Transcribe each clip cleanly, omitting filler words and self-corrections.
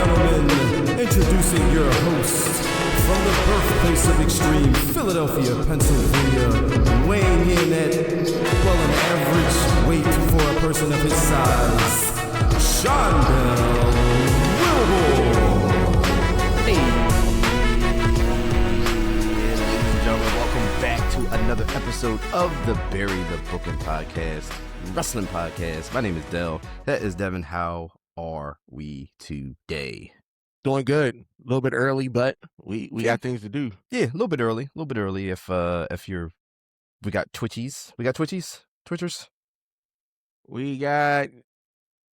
gentlemen, introducing your host from the birthplace of extreme, Philadelphia, Pennsylvania, weighing in at, well, an average weight for a person of his size, Sean Wilbur. Hey, ladies and gentlemen, welcome back to another episode of the Bury the Booking Podcast, Wrestling Podcast. My name is Dell. That is Devin. How are we today? Doing good. A little bit early, but we got things to do. Yeah, a little bit early. If you're, we got Twitchies. Twitchers. We got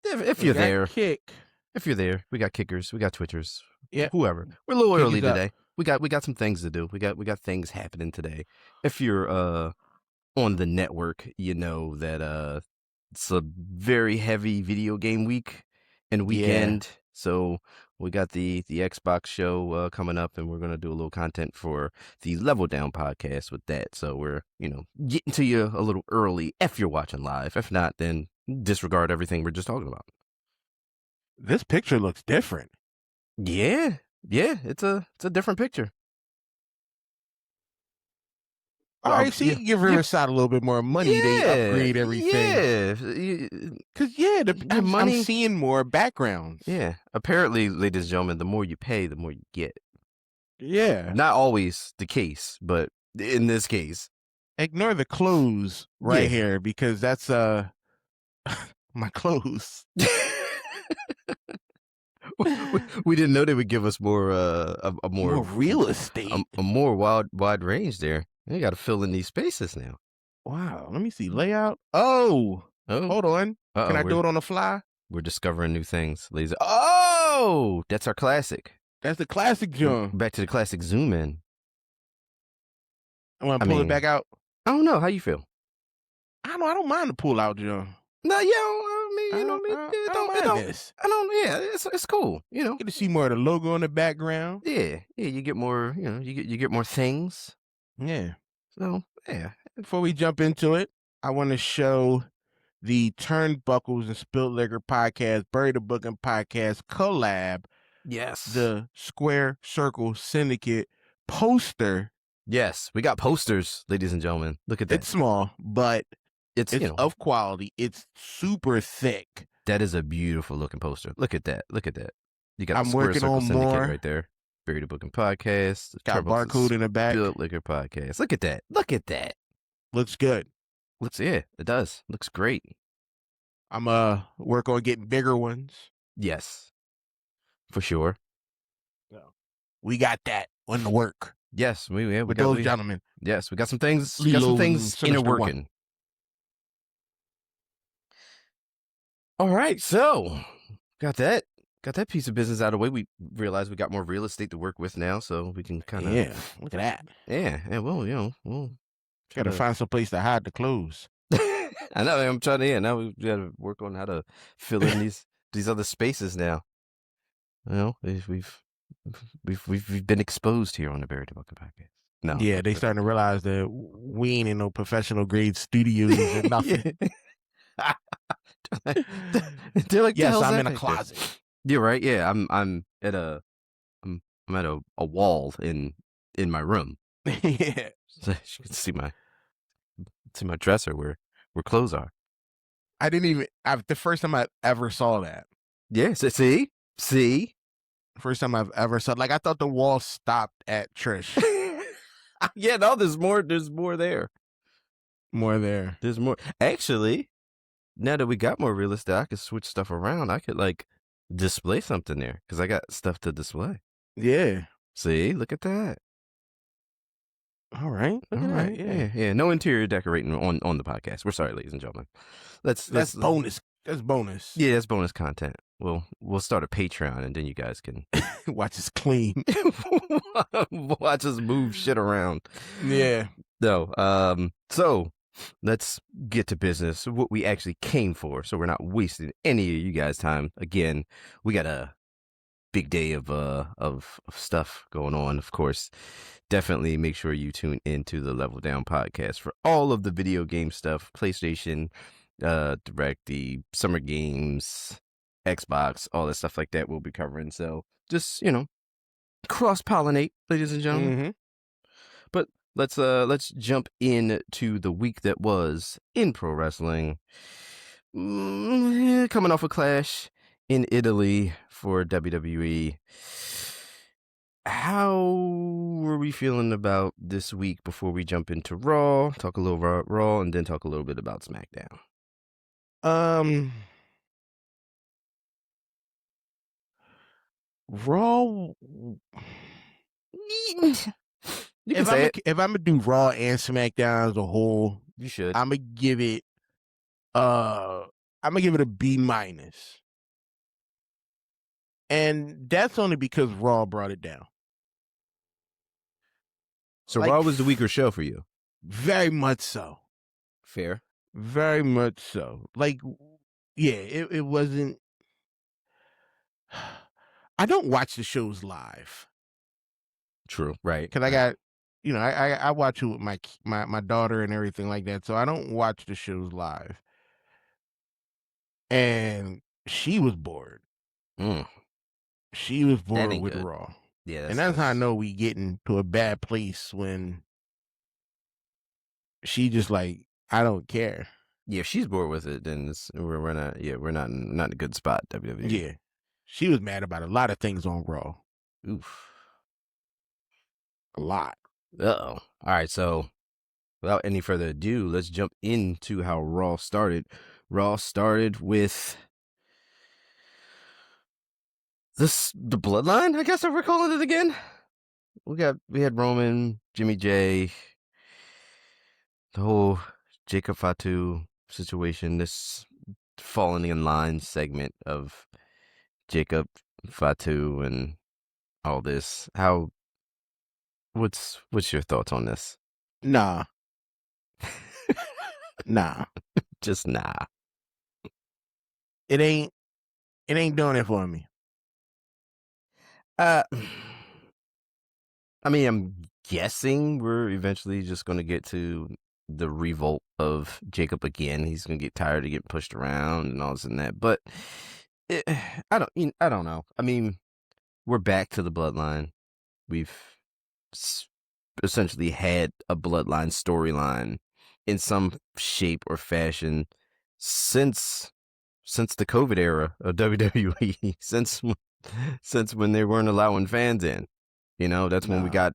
If you're there, Kick. if you're there, we got kickers. We got Twitchers. Yeah, whoever. We're a little Kick early is up. today. We got some things to do. We got things happening today. If you're on the network, you know that it's a very heavy video game week and weekend. Yeah. So we got the Xbox show coming up, and we're gonna do a little content for the Level Down podcast with that. So we're getting to you a little early if you're watching live. If not, then disregard everything we're just talking about. This picture looks different. Yeah, it's a different picture. All right, so you can give Riverside a little bit more money. They upgrade everything. Yeah, Because, I'm seeing more backgrounds. yeah. Apparently, ladies and gentlemen, the more you pay, the more you get. Yeah. Not always the case, but in this case. Ignore the clothes right Yeah. here, because that's my clothes. We didn't know they would give us more a more real estate. a more wide range there. You got to fill in these spaces now. Wow. Let me see. Layout. Oh, hold on. Can I do it on the fly? We're discovering new things, ladies. Oh, that's our classic. That's the classic John. Back to the classic zoom in. I want to pull it back out. I don't know. How you feel? I don't mind the pull out, John. No, I don't mind this. Yeah, it's cool. Get to see more of the logo in the background. Yeah. You get more. You get more things. Yeah. So yeah. Before we jump into it, I want to show the Turnbuckles and Spilled Liquor podcast, Bury the Booking podcast collab. Yes. The Square Circle Syndicate poster. Yes, we got posters, ladies and gentlemen. Look at that. It's small, but it's of quality. It's super thick. That is a beautiful looking poster. Look at that. You got I'm the Square working Circle on Syndicate more. right there. Bury the Booking podcast. Got barcode in the back. Spilled Liquor podcast. Look at that. Looks good. It does. Looks great. I'm work on getting bigger ones. Yes, for sure. We got that on the work. Yes, we With got those gentlemen. Yes, we got some things. Lilo in and a Sinister working. All right, so got that piece of business out of the way. We realized we got more real estate to work with now, so we can kind of Look at that. Yeah. Well, we'll Got to find some place to hide the clothes. I know. I'm trying to. Yeah, now we got to work on how to fill in these other spaces now. We've been exposed here on the Bury the Booking podcast. No. Yeah, they starting to realize that we ain't in no professional grade studios or nothing. They're like, yes, "The hell's I'm that in a picture?" closet. You're right. Yeah, I'm at a wall in my room. Yeah. So you can see my dresser where clothes are. I didn't even. The first time I ever saw that. Yeah. So see. First time I've ever saw. Like, I thought the wall stopped at Trish. Yeah. No, there's more. There's more there. More there. There's more. Actually, now that we got more real estate, I could switch stuff around. I could display something there because I got stuff to display. Yeah. See, look at that. All right. All right. Yeah. No interior decorating on the podcast. We're sorry, ladies and gentlemen. That's bonus. That's bonus. Yeah, that's bonus content. We'll start a Patreon, and then you guys can watch us clean. Watch us move shit around. Yeah. No. So let's get to business. What we actually came for, so we're not wasting any of you guys' time. Again, we got a big day of stuff going on. Of course, definitely make sure you tune into the Level Down podcast for all of the video game stuff, PlayStation, Direct, the Summer Games, Xbox, all that stuff like that we'll be covering. So just, cross-pollinate, ladies and gentlemen. Mm-hmm. But let's jump into the week that was in pro wrestling. Coming off a clash in Italy for WWE. How were we feeling about this week before we jump into Raw? Talk a little about Raw and then talk a little bit about SmackDown. Raw. You can say it. If I'm gonna do Raw and SmackDown as a whole, You should. I'm gonna give it a B minus. And that's only because Raw brought it down. So Raw was the weaker show for you. Very much so. Fair. Very much so. Like, yeah, it wasn't. I don't watch the shows live. True. Right. Because I got, I watch it with my daughter and everything like that. So I don't watch the shows live. And she was bored. She was bored with good. Raw. Yeah. And that's how I know we getting to a bad place when she just like, I don't care. Yeah, if she's bored with it, then we're not. Yeah, we're not in a good spot. WWE. Yeah, she was mad about a lot of things on Raw. Oof, a lot. All right, so without any further ado, let's jump into how Raw started. Raw started with the Bloodline. I guess if we're calling it again. We had Roman, Jimmy J, the whole Jacob Fatu situation. This falling in line segment of Jacob Fatu and all this. What's your thoughts on this? Nah. Nah. Just nah. It ain't doing it for me. I mean, I'm guessing we're eventually just going to get to the revolt of Jacob again. He's going to get tired of getting pushed around and all this and that. But I don't know. I mean, we're back to the Bloodline. We've essentially had a Bloodline storyline in some shape or fashion since the COVID era of WWE. Since when they weren't allowing fans in. That's when we got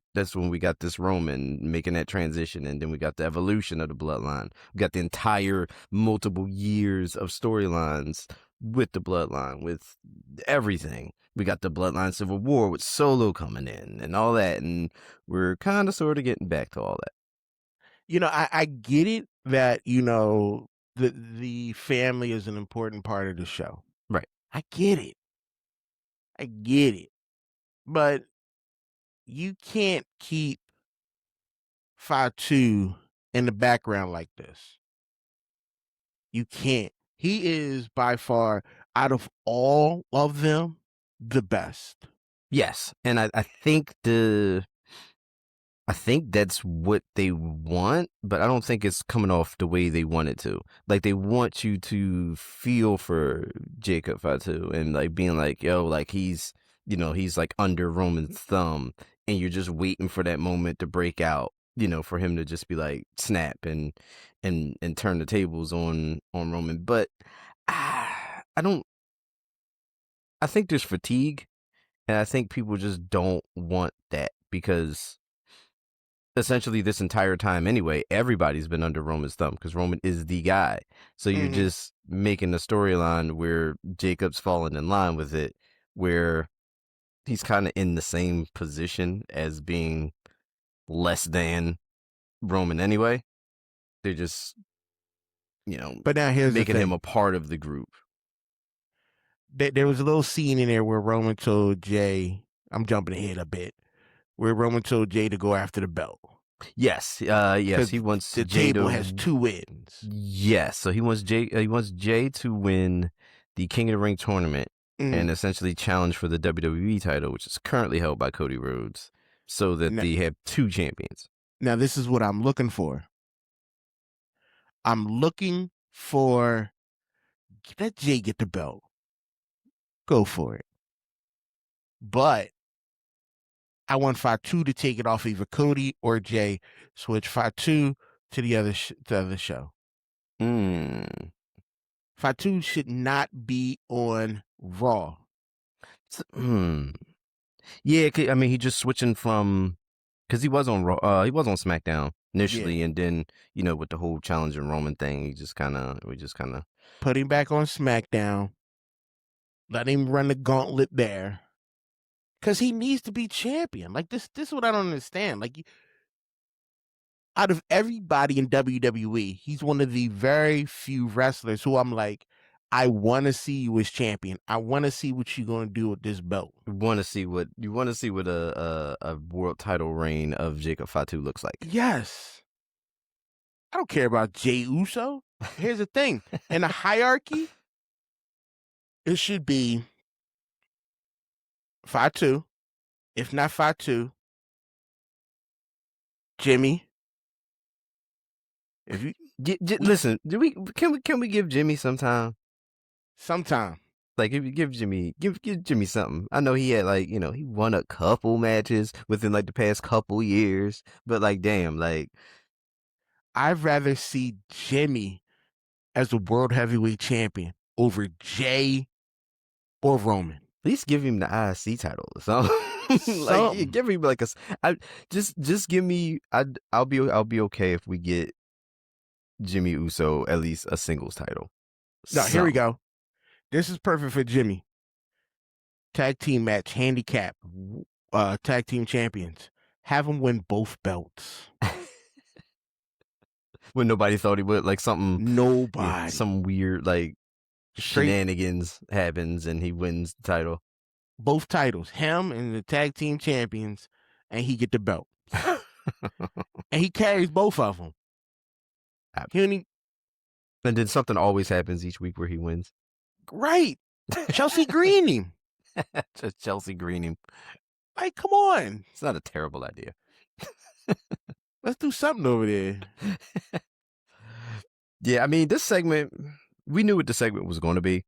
this Roman making that transition, and then we got the evolution of the Bloodline. We got the entire multiple years of storylines with the Bloodline, with everything. We got the Bloodline Civil War with Solo coming in and all that, and we're kind of sort of getting back to all that. I get it that, the family is an important part of the show. Right. I get it. But you can't keep Fatu in the background like this. You can't. He is by far, out of all of them, the best. Yes, and I think that's what they want, but I don't think it's coming off the way they want it to. Like, they want you to feel for Jacob Fatu and like being like, yo, like he's like under Roman's thumb, and you're just waiting for that moment to break out, for him to just be like snap and turn the tables on Roman. But I think there's fatigue, and I think people just don't want that because essentially this entire time anyway, everybody's been under Roman's thumb because Roman is the guy. So you're just making a storyline where Jacob's falling in line with it, where he's kind of in the same position as being less than Roman anyway. They're just, but now here's making the thing. him a part of the group. There was a little scene in there where Roman told Jay, I'm jumping ahead a bit, where Roman told Jay to go after the belt. Yes, he wants the Jay table to, has 2 wins. Yes, so he wants Jay to win the King of the Ring tournament and essentially challenge for the WWE title, which is currently held by Cody Rhodes, so that they have 2 champions. Now, this is what I'm looking for. I'm looking for, let Jay get the belt. go for it. But I want Fatu to take it off either Cody or Jay. Switch Fatu to the other show. Fatu should not be on Raw. Yeah, I mean, he just switching from because he was on Raw. He was on SmackDown initially, and then with the whole challenging Roman thing, we just kind of put him back on SmackDown. Let him run the gauntlet there. Because he needs to be champion. Like, this is what I don't understand. Like, out of everybody in WWE, he's one of the very few wrestlers who I'm like, I want to see you as champion. I want to see what you're going to do with this belt. You want to see what a world title reign of Jacob Fatu looks like. Yes. I don't care about Jey Uso. Here's the thing. In the hierarchy, it should be Fatu. If not Fatu, Jimmy. If you listen, can we give Jimmy some time? Sometime. Like, if you give Jimmy something. I know he had he won a couple matches within like the past couple years, but like, damn, like, I'd rather see Jimmy as the world heavyweight champion over Jay or Roman. At least give him the IC title or something. Like, give him like just give me. I'll be okay if we get Jimmy Uso at least a singles title. No, here we go. This is perfect for Jimmy. Tag team match, handicap, tag team champions. Have him win both belts. When nobody thought he would, like something. Nobody. Some weird like shenanigans happens and he wins the title. Both titles, him and the tag team champions, and he get the belt. And he carries both of them. And then something always happens each week where he wins. Right. Chelsea Green him. Just Chelsea Green him. Like, come on. It's not a terrible idea. Let's do something over there. Yeah, I mean, this segment, we knew what the segment was going to be.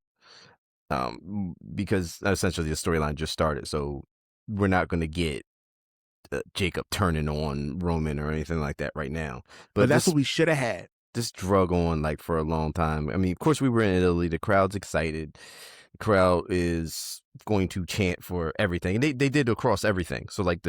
Because essentially the storyline just started, so we're not going to get Jacob turning on Roman or anything like that right now. But that's what we should have had. This drug on like for a long time. I mean, of course we were in Italy. The crowd's excited. The crowd is going to chant for everything. And they did across everything. So like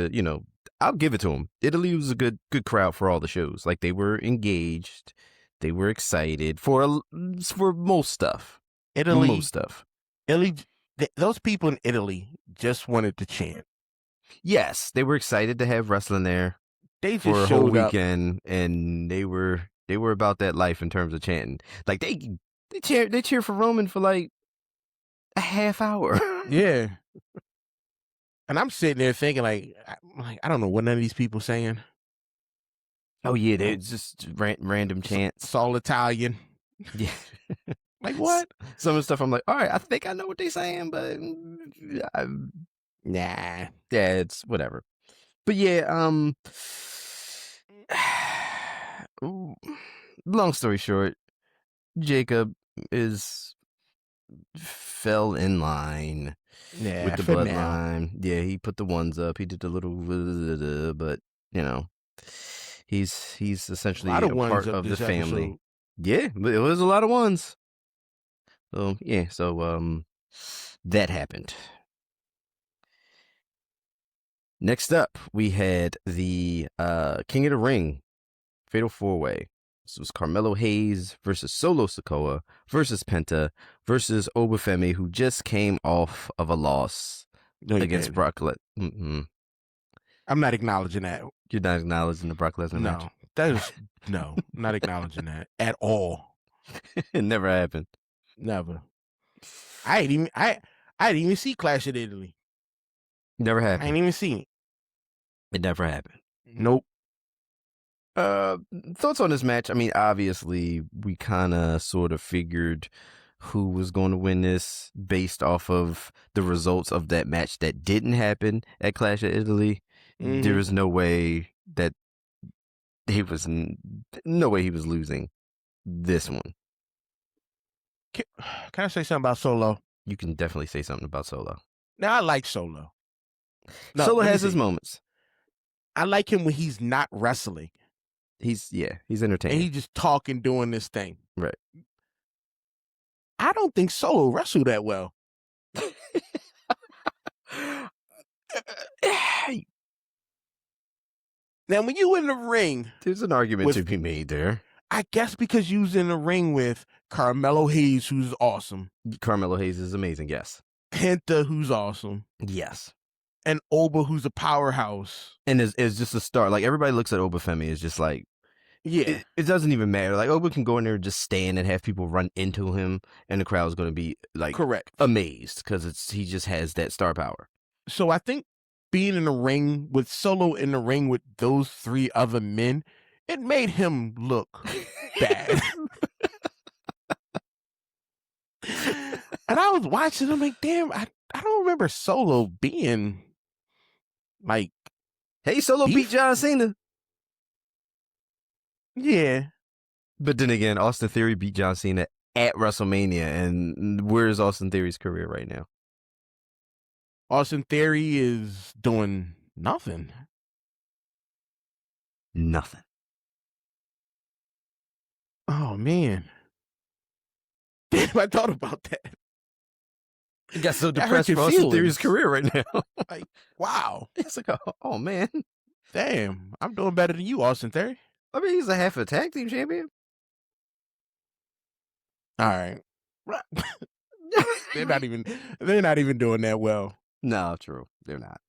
I'll give it to them. Italy was a good crowd for all the shows. Like, they were engaged. They were excited for most stuff. Most stuff. Italy, those people in Italy just wanted to chant. Yes, they were excited to have wrestling there. They just for a showed whole up. weekend, and they were about that life in terms of chanting. Like, they cheer for Roman for like a half hour. Yeah. And I'm sitting there thinking, like, I don't know what none of these people saying. Oh yeah, they're just random chants. It's all Italian. Yeah. Like, what? Some of the stuff I'm like, all right, I think I know what they're saying, but nah. Yeah, it's whatever. But yeah, long story short, Jacob fell in line with the bloodline. Yeah, he put the ones up. He did the little, but he's essentially a part of the family. Episode. Yeah, but it was a lot of ones. So yeah, that happened. Next up, we had the King of the Ring Fatal 4-Way. This was Carmelo Hayes versus Solo Sikoa versus Penta versus Obafemi, who just came off of a loss against Brock Lesnar. I'm not acknowledging that. You're not acknowledging the Brock Lesnar match? No, not acknowledging that at all. It never happened. Never. I didn't even see Clash of Italy. Never happened. I ain't even seen it. It never happened. Nope. Thoughts on this match? I mean, obviously, we kind of sort of figured who was going to win this based off of the results of that match that didn't happen at Clash of Italy. Mm-hmm. There was no way that he was losing this one. Can I say something about Solo? you can definitely say something about Solo. Now I like Solo. No, Solo let me has his see. moments. I like him when he's not wrestling He's and entertaining. he's just talking, doing this thing. Right. I don't think Solo wrestled that well. Now, when you in the ring, There's an argument to be made there. I guess because you was in the ring with Carmelo Hayes, who's awesome. Carmelo Hayes is amazing, yes. Penta, who's awesome. Yes. And Oba, who's a powerhouse. And it's just a start. Like, everybody looks at Obafemi as just like, yeah, it doesn't even matter. Like, Oba can go in there and just stand and have people run into him, and the crowd's going to be, like, correct, amazed because he just has that star power. So I think being in the ring with Solo in the ring with those 3 other men, it made him look bad. And I was watching him like, damn, I don't remember Solo being like, hey, Solo beat John Cena. Yeah. But then again, Austin Theory beat John Cena at WrestleMania, and where's Austin Theory's career right now? Austin Theory is doing nothing. Nothing. Oh, man. Damn, I thought about that. I got so depressed for Austin Theory's career right now. Like, wow. It's like, oh, man. Damn, I'm doing better than you, Austin Theory. I mean, he's a half a tag team champion. All right. They're not even doing that well. No, true. They're not.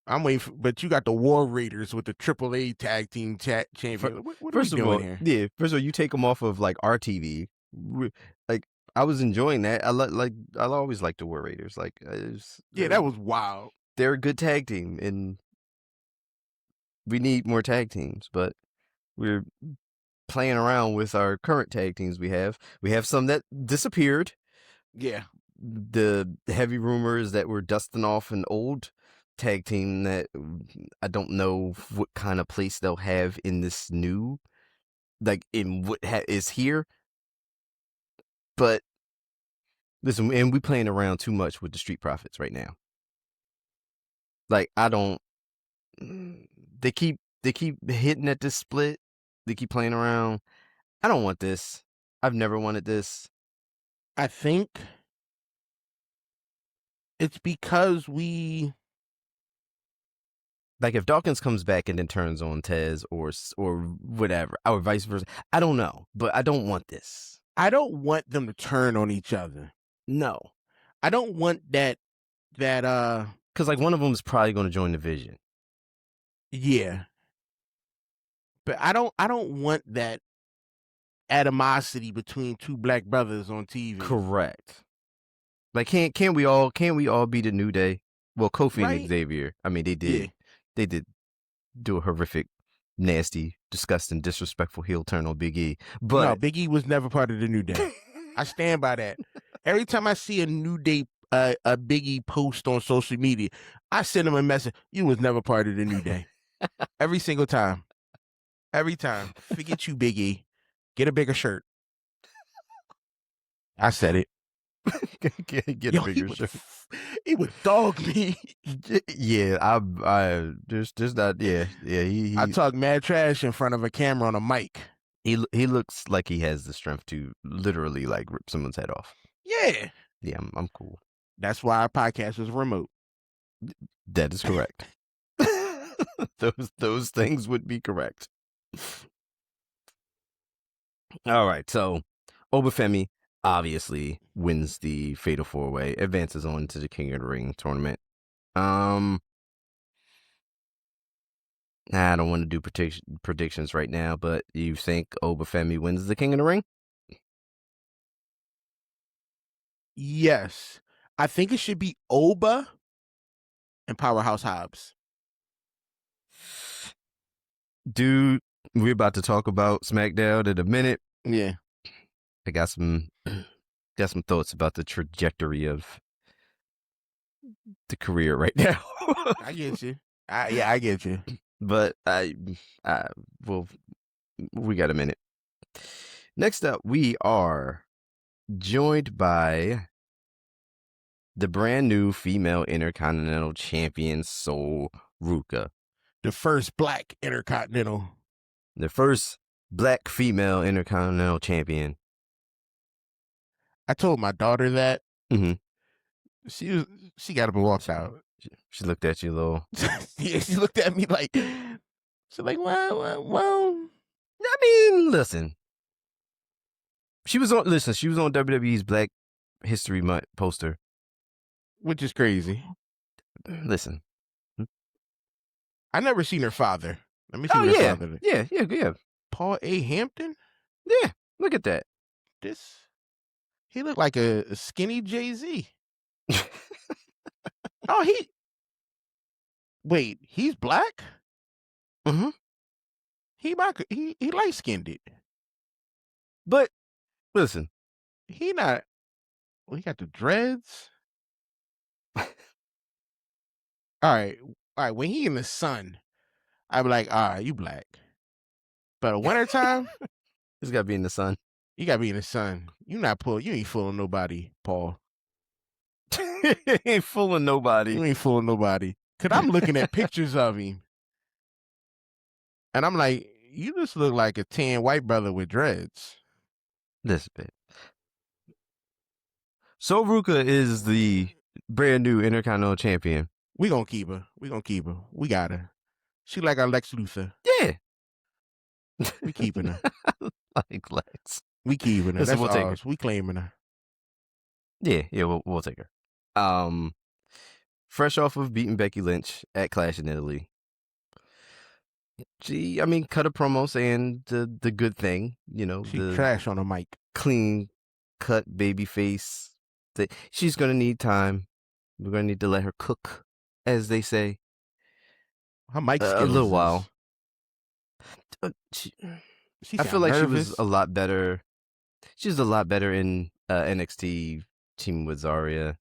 I'm waiting for, but you got the War Raiders with the AAA tag team champion. What are we doing here? Yeah, first of all, you take them off of like RTV. Like, I was enjoying that. I always liked the War Raiders. Like, that was wild. They're a good tag team, and we need more tag teams, but we're playing around with our current tag teams we have. We have some that disappeared. Yeah. The heavy rumors that we're dusting off an old tag team that I don't know what kind of place they'll have in this new, like, in what is here. But listen, and we playing around too much with the Street Profits right now. Like, they keep hitting at this split. They keep playing around. I don't want this. I've never wanted this. I think it's because like, if Dawkins comes back and then turns on Tez or whatever, or vice versa, I don't know, but I don't want this. I don't want them to turn on each other. No, I don't want that because like one of them is probably going to join the Vision. Yeah, but I don't want that animosity between 2 black brothers on TV. Correct. Like, can't we all be the New Day? Well, Kofi and Xavier. I mean, they did do a horrific, nasty, disgusting, disrespectful heel turn on Big E. But no, Big E was never part of the New Day. I stand by that. Every time I see a New Day, a Big E post on social media, I send him a message. You was never part of the New Day. Every single time. Every time. Forget you, Big E. Get a bigger shirt. I said it. get a bigger shirt. He would dog me. Yeah, I there's not. Yeah. I talk mad trash in front of a camera on a mic. He looks like he has the strength to literally like rip someone's head off. Yeah. Yeah, I'm cool. That's why our podcast is remote. That is correct. Those things would be correct. All right, so Obafemi obviously wins the Fatal 4-Way, advances on to the King of the Ring tournament. I don't want to do predictions right now, but you think Obafemi wins the King of the Ring? Yes. I think it should be Oba and Powerhouse Hobbs. Dude, we're about to talk about SmackDown in a minute. Yeah. I got some thoughts about the trajectory of the career right now. I get you. I get you. But we got a minute. Next up, we are joined by the brand new female Intercontinental Champion, Sol Ruka. The first black Intercontinental. The first black female Intercontinental Champion. I told my daughter that. Mm-hmm. She got up and walked out. She looked at you a little. Yeah, she looked at me like, she's like, well. I mean, listen. She was on WWE's Black History Month poster. Which is crazy. Listen. I never seen her father. Let me see Oh, her yeah. father. Yeah. Paul A. Hampton? Yeah, look at that. He looked like a skinny Jay-Z. Oh, wait, he's black? Mm-hmm. He light-skinned it. But, listen. He got the dreads. All right, when he in the sun, I'd be like, all right, you black. But wintertime, He's got to be in the sun. you got to be in the sun. You ain't fooling nobody, Paul. Ain't fooling nobody. You ain't fooling nobody. Because I'm looking at pictures of him. And I'm like, you just look like a tan white brother with dreads. This bit. Sol Ruka is the brand new Intercontinental Champion. We gonna keep her. We got her. She like our Lex Luthor. Yeah. We keeping her. Like Lex. We keeping her. Listen, That's we'll take ours. We claiming her. Yeah, we'll take her. Fresh off of beating Becky Lynch at Clash in Italy. She, cut a promo saying the good thing, She the trash on the mic. clean cut baby face. That she's gonna need time. We're gonna need to let her cook, as they say. Her mic skills a little while. I feel like nervous. she was a lot better. She was a lot better in NXT teaming with Zarya.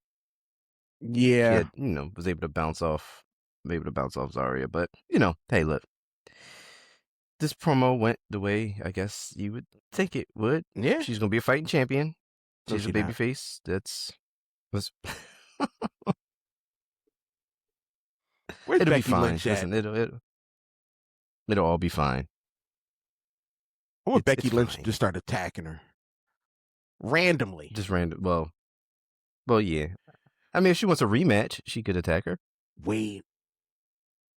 Yeah. She had, was able to bounce off Zarya. But, hey, look. This promo went the way I guess you would think it would. Yeah. She's going to be a fighting champion. No, She's a babyface. Where's it'll be Becky fine. Lynch at? Listen, it'll all be fine. I want Becky it's Lynch fine. to start attacking her. Randomly. Just random. Well, yeah. If she wants a rematch, she could attack her. Wait.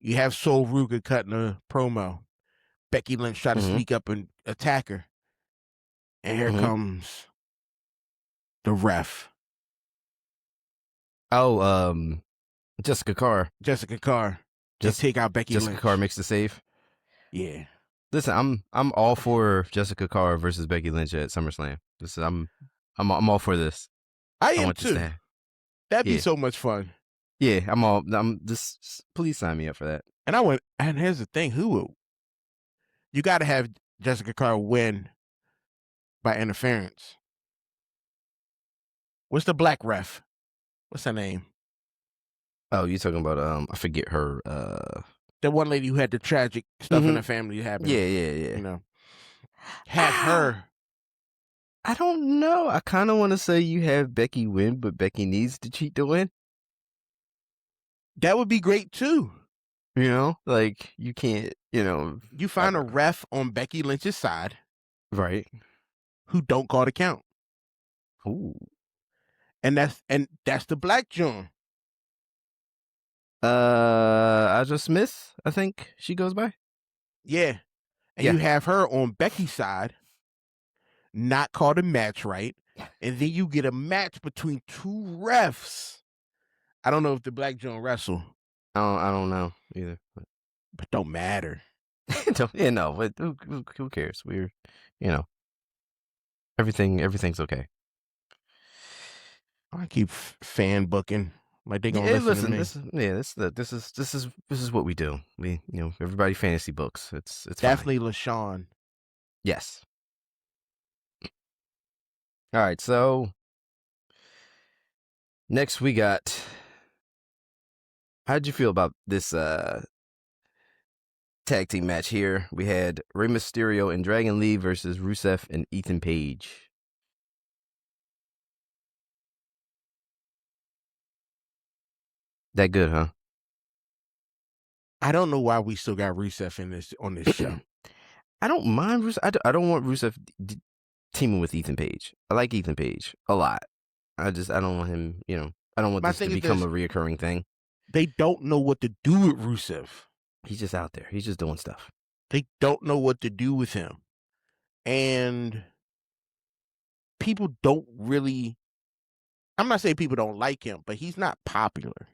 You have Sol Ruka cutting a promo. Becky Lynch try to sneak up and attack her. And here comes the ref. Oh, Jessica Carr. Just take out Becky Lynch. Jessica Carr makes the save. Yeah. Listen, I'm all for Jessica Carr versus Becky Lynch at SummerSlam. I'm all for this. I am want too. That'd be so much fun. Yeah, I'm just please sign me up for that. And here's the thing, you got to have Jessica Carr win by interference. What's the black ref? What's her name? Oh, you talking about I forget her. The one lady who had the tragic stuff in her family happen. Yeah. Have her. I don't know. I kind of want to say you have Becky win, but Becky needs to cheat to win. That would be great too. Like you can't. You find a ref on Becky Lynch's side, right? Who don't call the count. Ooh. And that's the black John. Aja Smith, I think she goes by. Yeah. And you have her on Becky's side, not called a match right. And then you get a match between two refs. I don't know if the black John wrestle. I don't know either. But don't matter. But who cares? We're, everything's okay. I keep fan booking. Like they gonna listen to me. This is what we do. We, everybody fantasy books. It's definitely fine. LaShawn. Yes. All right, so next we got. How'd you feel about this tag team match here? We had Rey Mysterio and Dragon Lee versus Rusev and Ethan Page. That good, huh? I don't know why we still got Rusev on this show. I don't mind Rusev. I don't want Rusev teaming with Ethan Page. I like Ethan Page a lot. I don't want him, I don't want this to become a reoccurring thing. They don't know what to do with Rusev. He's just out there. He's just doing stuff. They don't know what to do with him. And people don't really, I'm not saying people don't like him, but he's not popular.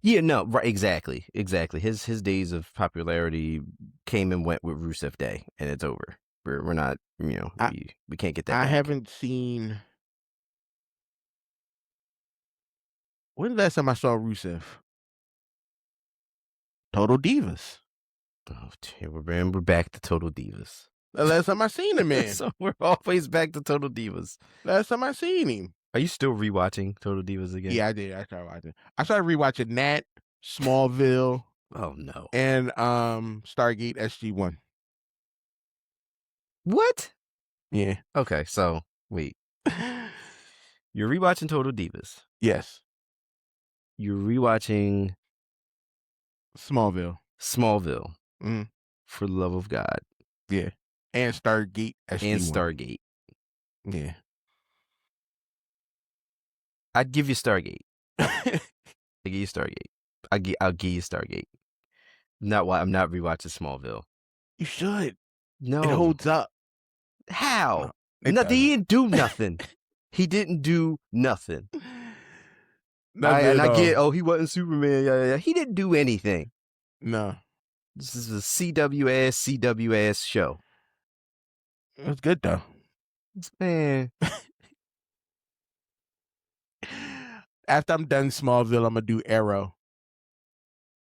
Yeah, no, right, exactly. His days of popularity came and went with Rusev Day, and it's over. We're not, we can't get that back. Haven't seen. When the last time I saw Rusev? Total Divas. Oh, we're back to Total Divas. The last time I seen him, man. So we're always back to Total Divas. Last time I seen him. Are you still rewatching Total Divas again? Yeah, I did. I started watching. I started rewatching Nat, Smallville. Oh no. And Stargate SG-1. What? Yeah. Okay, so wait. You're rewatching Total Divas. Yes. You're rewatching Smallville. Mm. For the love of God. Yeah. And Stargate SG-1. And Stargate. Yeah. I'd give you Stargate. I'll give you Stargate. I'll give you Stargate. I'm not rewatching Smallville. You should. No. It holds up. How? No, he didn't do nothing. He didn't do nothing. I get, he wasn't Superman. Yeah. He didn't do anything. No. This is a CW ass show. It was good though. Man. After I'm done Smallville, I'm gonna do Arrow.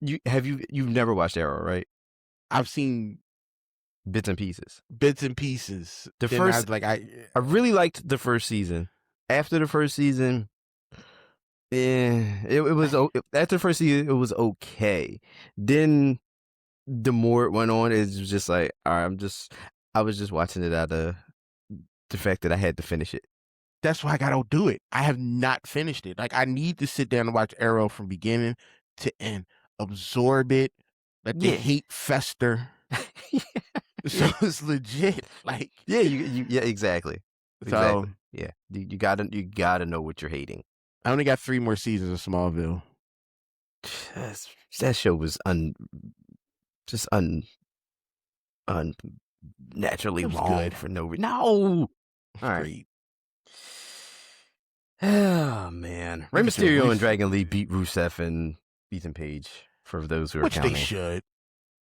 You've never watched Arrow, right? I've seen bits and pieces. I really liked the first season. After the first season, it was after the first season it was okay. Then the more it went on, it was just like, all right, I was just watching it out of the fact that I had to finish it. That's why I gotta do it. I have not finished it. Like, I need to sit down and watch Arrow from beginning to end, absorb it, let the hate fester. So it's legit. Like, yeah, exactly. So yeah, you gotta know what you're hating. I only got 3 more seasons of Smallville. That show was unnaturally long good. for no reason. No. All right. Oh man, Rey Mysterio and Dragon Lee beat Rusev and Ethan Page. For those who are counting, they should.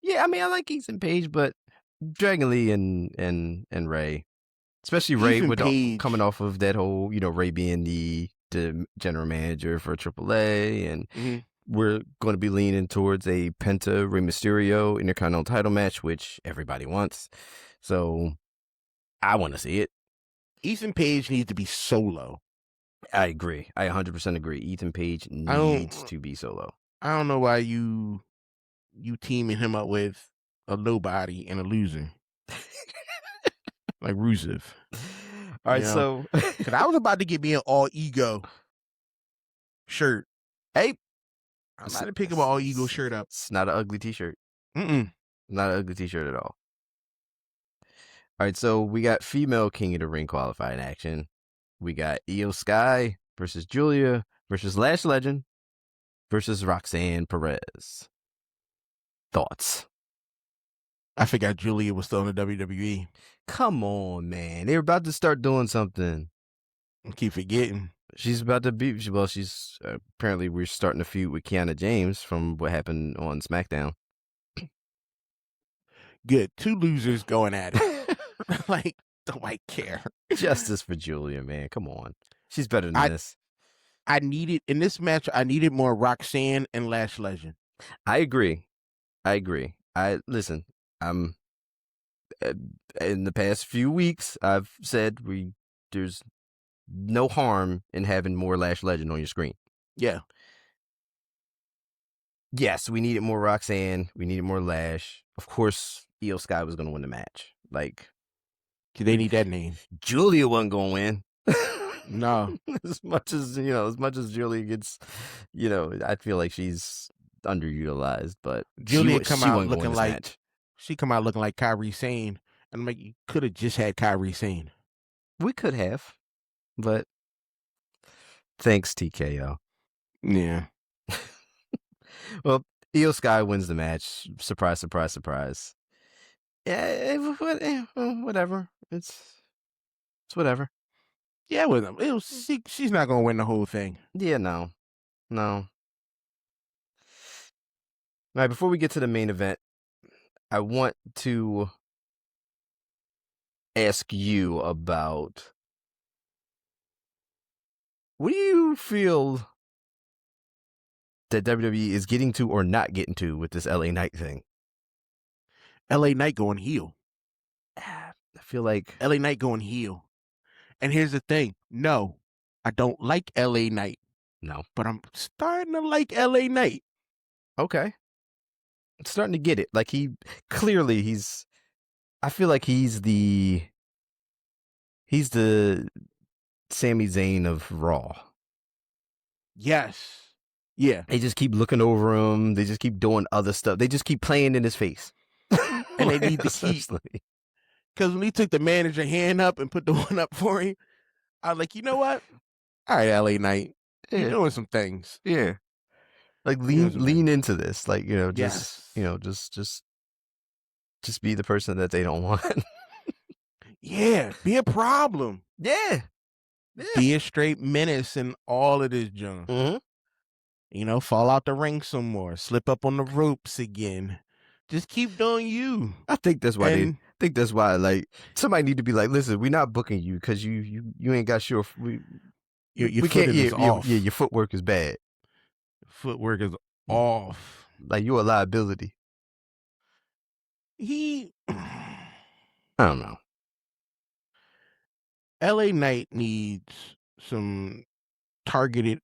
Yeah, I mean, I like Ethan Page, but Dragon Lee and Ray, especially Ray, coming off of that whole, Ray being the general manager for AAA, and we're going to be leaning towards a Penta Rey Mysterio Intercontinental title match, which everybody wants. So I want to see it. Ethan Page needs to be solo. I agree. I 100% agree. Ethan Page needs to be solo. I don't know why you teaming him up with a nobody and a loser. Like Rusev. All right, so because I was about to get me an all ego shirt. Hey, I'm about to pick up an all ego shirt up. It's not an ugly t-shirt. Not an ugly t-shirt at all. All right, so we got female King of the Ring qualifying action. We got Io Sky versus Julia versus Lash Legend versus Roxanne Perez. Thoughts? I forgot Julia was still in the WWE. Come on, man. They're about to start doing something. I keep forgetting. She's about to be, she's apparently we're starting a feud with Kiana James from what happened on SmackDown. Good. 2 losers going at it. Like, don't I care. Justice for Julia, man. Come on. She's better than this. In this match, I needed more Roxanne and Lash Legend. I agree. Listen, in the past few weeks, I've said there's no harm in having more Lash Legend on your screen. Yeah. Yes, we needed more Roxanne. We needed more Lash. Of course, Io Sky was going to win the match. Like, they need that name. Julia wasn't going to win. No. As much as Julia gets, I feel like she's underutilized, but Julia she wasn't going looking this like match. she come out looking like Kyrie Sane, and I'm like, you could have just had Kyrie Sane. We could have, but thanks TKO. Yeah. Well, Io Sky wins the match. Surprise, surprise, surprise. Yeah, whatever. It's whatever. Yeah, with him. She's not gonna win the whole thing. Yeah, no. All right, before we get to the main event, I want to ask you about, what do you feel that WWE is getting to or not getting to with this LA Knight thing? LA Knight going heel. I feel like LA Knight going heel. And here's the thing. No, I don't like LA Knight. No. But I'm starting to like LA Knight. Okay. I'm starting to get it. Like I feel like he's the Sami Zayn of Raw. Yes. Yeah. They just keep looking over him. They just keep doing other stuff. They just keep playing in his face. And they need to keep. Because when he took the manager hand up and put the one up for him, I was like, you know what? All right, LA Knight. You're doing some things. Yeah. Like lean into this. Like, just be the person that they don't want. Yeah. Be a problem. Yeah. Be a straight menace in all of this junk. Mm-hmm. Fall out the ring some more. Slip up on the ropes again. Just keep doing you. I think that's why like somebody need to be like, listen, we're not booking you because you ain't got your off. Yeah, your footwork is bad. Footwork is off. Like, you're a liability. I don't know. LA Knight needs some targeted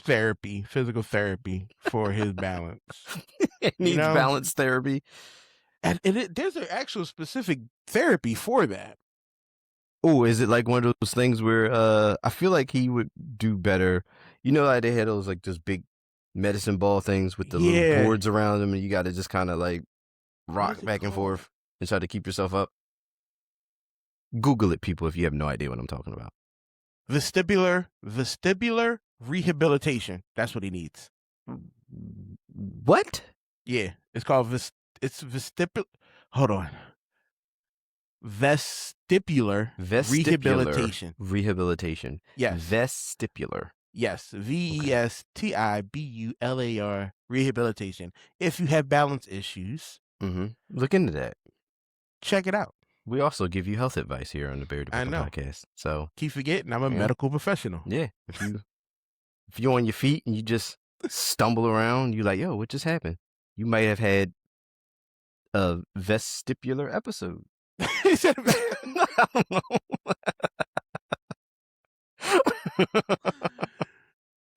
therapy, physical therapy for his balance. It needs balance therapy. And there's an actual specific therapy for that. Oh, is it like one of those things where I feel like he would do better? Like they had those like just big medicine ball things with the little boards around them, and you got to just kind of like rock back and forth and try to keep yourself up. Google it, people, if you have no idea what I'm talking about. Vestibular rehabilitation. That's what he needs. What? Yeah, it's called vestibular. Hold on. Vestibular rehabilitation. Yes. Vestibular. Yes. VESTIBULAR rehabilitation. If you have balance issues, look into that. Check it out. We also give you health advice here on the Barry Department podcast. So keep forgetting I'm a medical professional. Yeah. If you're on your feet and you just stumble around, you're like, yo, what just happened? You might have had a vestibular episode. I don't know.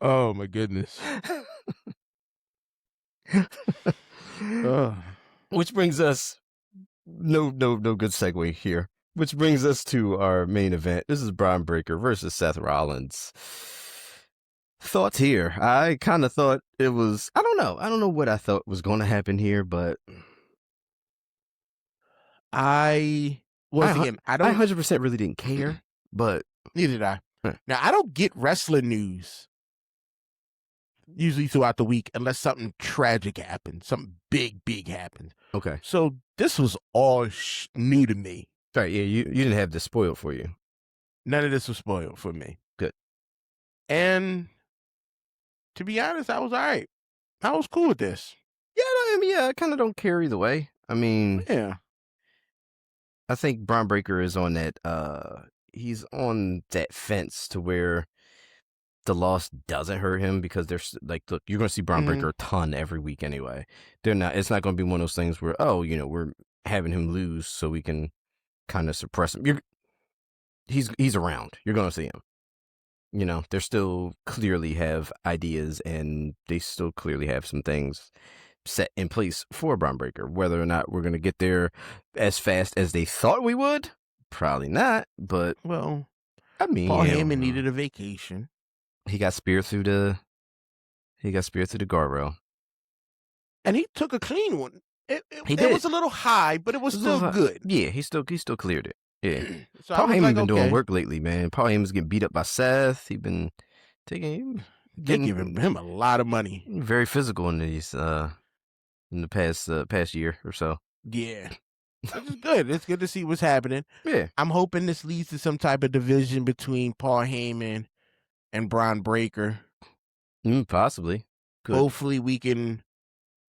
Oh my goodness. Which brings us no good segue here. Which brings us to our main event. This is Braun Breaker versus Seth Rollins. Thoughts here. I kind of thought it was, I don't know what I thought was going to happen here, but I 100% really didn't care, but neither did I. Now, I don't get wrestling news usually throughout the week unless something tragic happens, something big happens. Okay. So this was all new to me. Right, yeah, you didn't have this spoiled for you. None of this was spoiled for me. Good. And to be honest, I was all right. I was cool with this. Yeah, I kind of don't care either way. I mean, yeah. I think Braun Breaker is on that, he's on that fence to where the loss doesn't hurt him because there's like, look, you're going to see Braun Breaker a ton every week anyway. It's not going to be one of those things where, we're having him lose so we can kind of suppress him. He's around. You're going to see him. They still clearly have ideas and they still clearly have some things set in place for Braun Breaker. Whether or not we're going to get there as fast as they thought we would, probably not. But well, I mean, Paul Heyman needed a vacation. He got speared through the guardrail. And he took a clean one. It did. was a little high, but it was still good. Yeah, he still cleared it. Yeah. So Paul Heyman like, been doing work lately, man. Paul Heyman's getting beat up by Seth. He been giving him a lot of money. Very physical in these in the past year or so. Yeah. Which is good. It's good to see what's happening. Yeah. I'm hoping this leads to some type of division between Paul Heyman and Bron Breakker. Possibly. Could. Hopefully we can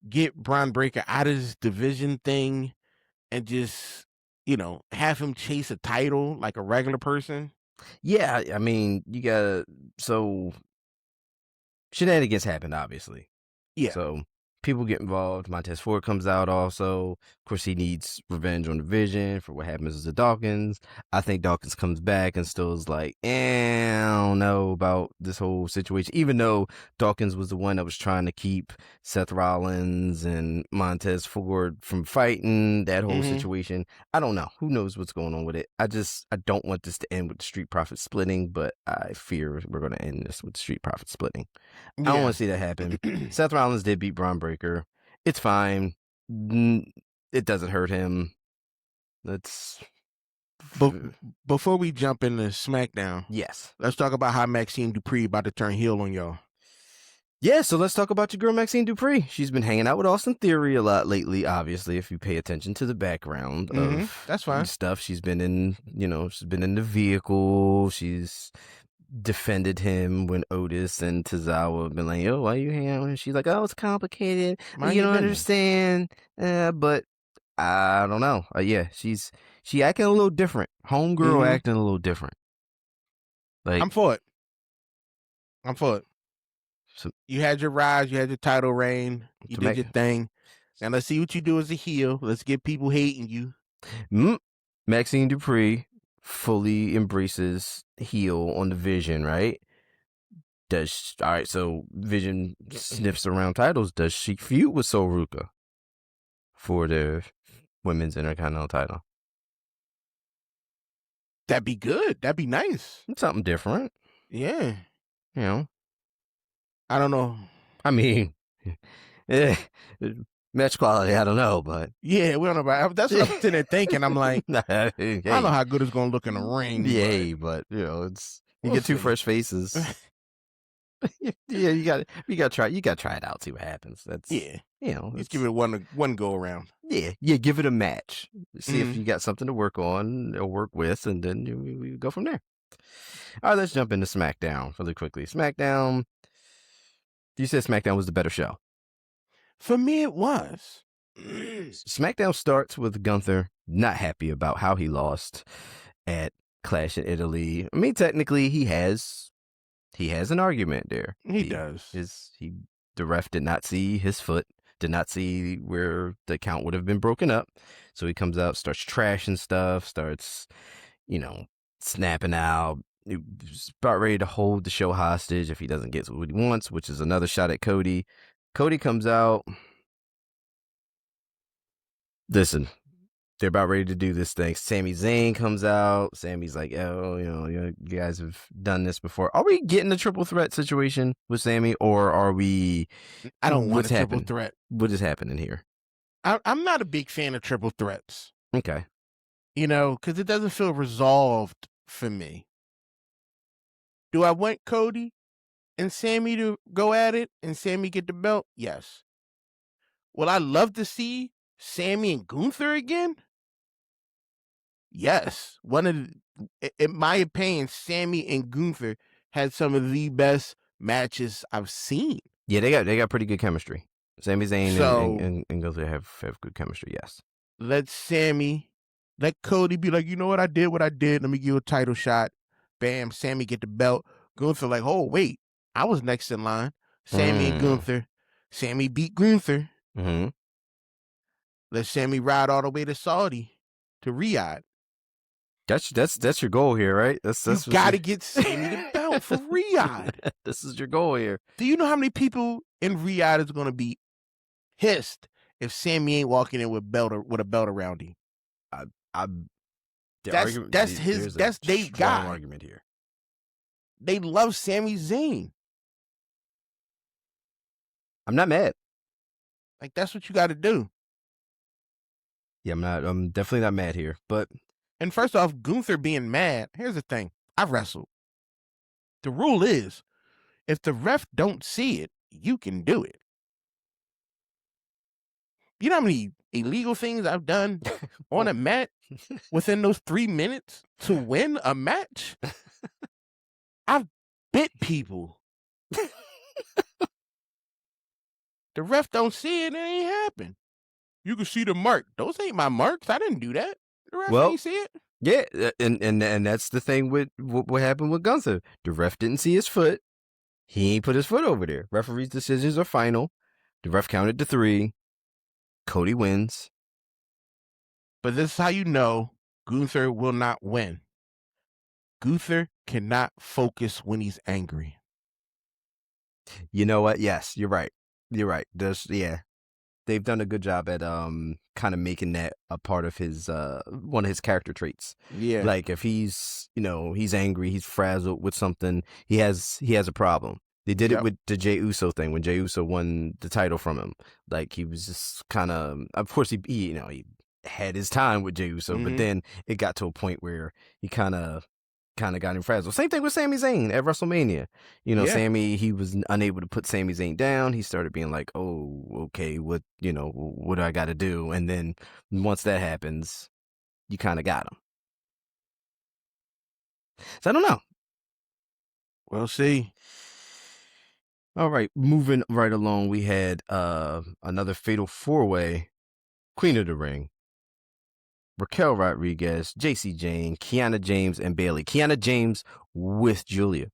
get Bron Breakker out of this division thing and just, have him chase a title like a regular person. Yeah, I mean, so shenanigans happen, obviously. Yeah. So people get involved. Montez Ford comes out also. Of course, he needs revenge on the Vision for what happens to Dawkins. I think Dawkins comes back and still is like, I don't know about this whole situation. Even though Dawkins was the one that was trying to keep Seth Rollins and Montez Ford from fighting that whole situation. I don't know. Who knows what's going on with it? I don't want this to end with the Street Profits splitting, but I fear we're going to end this with the Street Profits splitting. Yeah. I don't want to see that happen. Seth Rollins did beat Bron Breakker. It's fine. It doesn't hurt him. Before we jump into SmackDown, yes, let's talk about how Maxine Dupree about to turn heel on y'all. Yeah, so let's talk about your girl Maxine Dupree. She's been hanging out with Austin Theory a lot lately, obviously, if you pay attention to the background of that's fine. Stuff. She's been in, she's been in the vehicle. She's defended him when Otis and Tozawa have been like, "Yo, why are you hanging out with him?" She's like, "Oh, it's complicated. You don't understand." But I don't know. Yeah, she acting a little different. Homegirl acting a little different. Like, I'm for it. So, you had your rise, you had your title reign, you did your thing. Now let's see what you do as a heel. Let's get people hating you. Maxine Dupree fully embraces heel on the Vision, right? All right, so Vision sniffs around titles. Does she feud with Sol Ruka for the women's Intercontinental title? That'd be good. That'd be nice. Something different. Yeah. I don't know. I mean, match quality, I don't know, but... Yeah, we don't know about... That's what I'm sitting there thinking. I'm like, I don't know how good it's going to look in the ring. Yeah, but it's... You get two fresh faces. Yeah, you got to try it out, see what happens. That's... Yeah. Let's give it one go around. Yeah, give it a match. See if you got something to work on or work with, and then we go from there. All right, let's jump into SmackDown really quickly. SmackDown... You said SmackDown was the better show. For me, it was. SmackDown starts with Gunther not happy about how he lost at Clash in Italy. I mean, technically, he has an argument there. He does. The ref did not see his foot, did not see where the count would have been broken up. So he comes out, starts trashing stuff, starts, snapping out. He's about ready to hold the show hostage if he doesn't get what he wants, which is another shot at Cody. Cody comes out. Listen, they're about ready to do this thing. Sami Zayn comes out. Sami's like, "Oh, you guys have done this before." Are we getting a triple threat situation with Sami, or are we? I don't want a triple threat. What is happening here? I'm not a big fan of triple threats. Okay. Because it doesn't feel resolved for me. Do I want Cody and Sami to go at it and Sami get the belt? Yes. Would I love to see Sami and Gunther again? Yes. In my opinion, Sami and Gunther had some of the best matches I've seen. Yeah, they got pretty good chemistry. Sami Zayn and Gunther have good chemistry, yes. Let Cody be like, you know what I did? Let me give you a title shot. Bam, Sami get the belt. Gunther like, oh, wait, I was next in line. Sami and Gunther. Sami beat Gunther. Mm-hmm. Let Sami ride all the way to Saudi, to Riyadh. That's your goal here, right? You got to get Sami the belt for Riyadh. This is your goal here. Do you know how many people in Riyadh is going to be pissed if Sami ain't walking in with a belt around him? That's their guy. Argument here. they love Sami Zayn. I'm not mad. Like, that's what you got to do. Yeah, I'm definitely not mad here. But and first off, Gunther being mad. Here's the thing: I've wrestled. The rule is, if the ref don't see it, you can do it. You know how many illegal things I've done on a mat within those 3 minutes to win a match? I've bit people. The ref don't see it, it ain't happen. You can see the mark. Those ain't my marks. I didn't do that. The ref ain't see it. Yeah, and that's the thing with what happened with Gunther. The ref didn't see his foot. He ain't put his foot over there. Referee's decisions are final. The ref counted to 3. Cody wins. But this is how you know Gunther will not win. Gunther cannot focus when he's angry. You know what? Yes, you're right. You're right. They've done a good job at kind of making that a part of his one of his character traits. Yeah. Like if he's he's angry, he's frazzled with something, he has a problem. They did it with the Jey Uso thing when Jey Uso won the title from him. Like he was just kind of course he had his time with Jey Uso, but then it got to a point where he kind of got him frazzled. Same thing with Sami Zayn at WrestleMania. Sami, he was unable to put Sami Zayn down. He started being like, oh, okay, what do I got to do? And then once that happens, you kind of got him. So I don't know. We'll see. All right, moving right along, we had another fatal 4-way, Queen of the Ring. Raquel Rodriguez, JC Jane, Kiana James, and Bayley. Kiana James with Julia.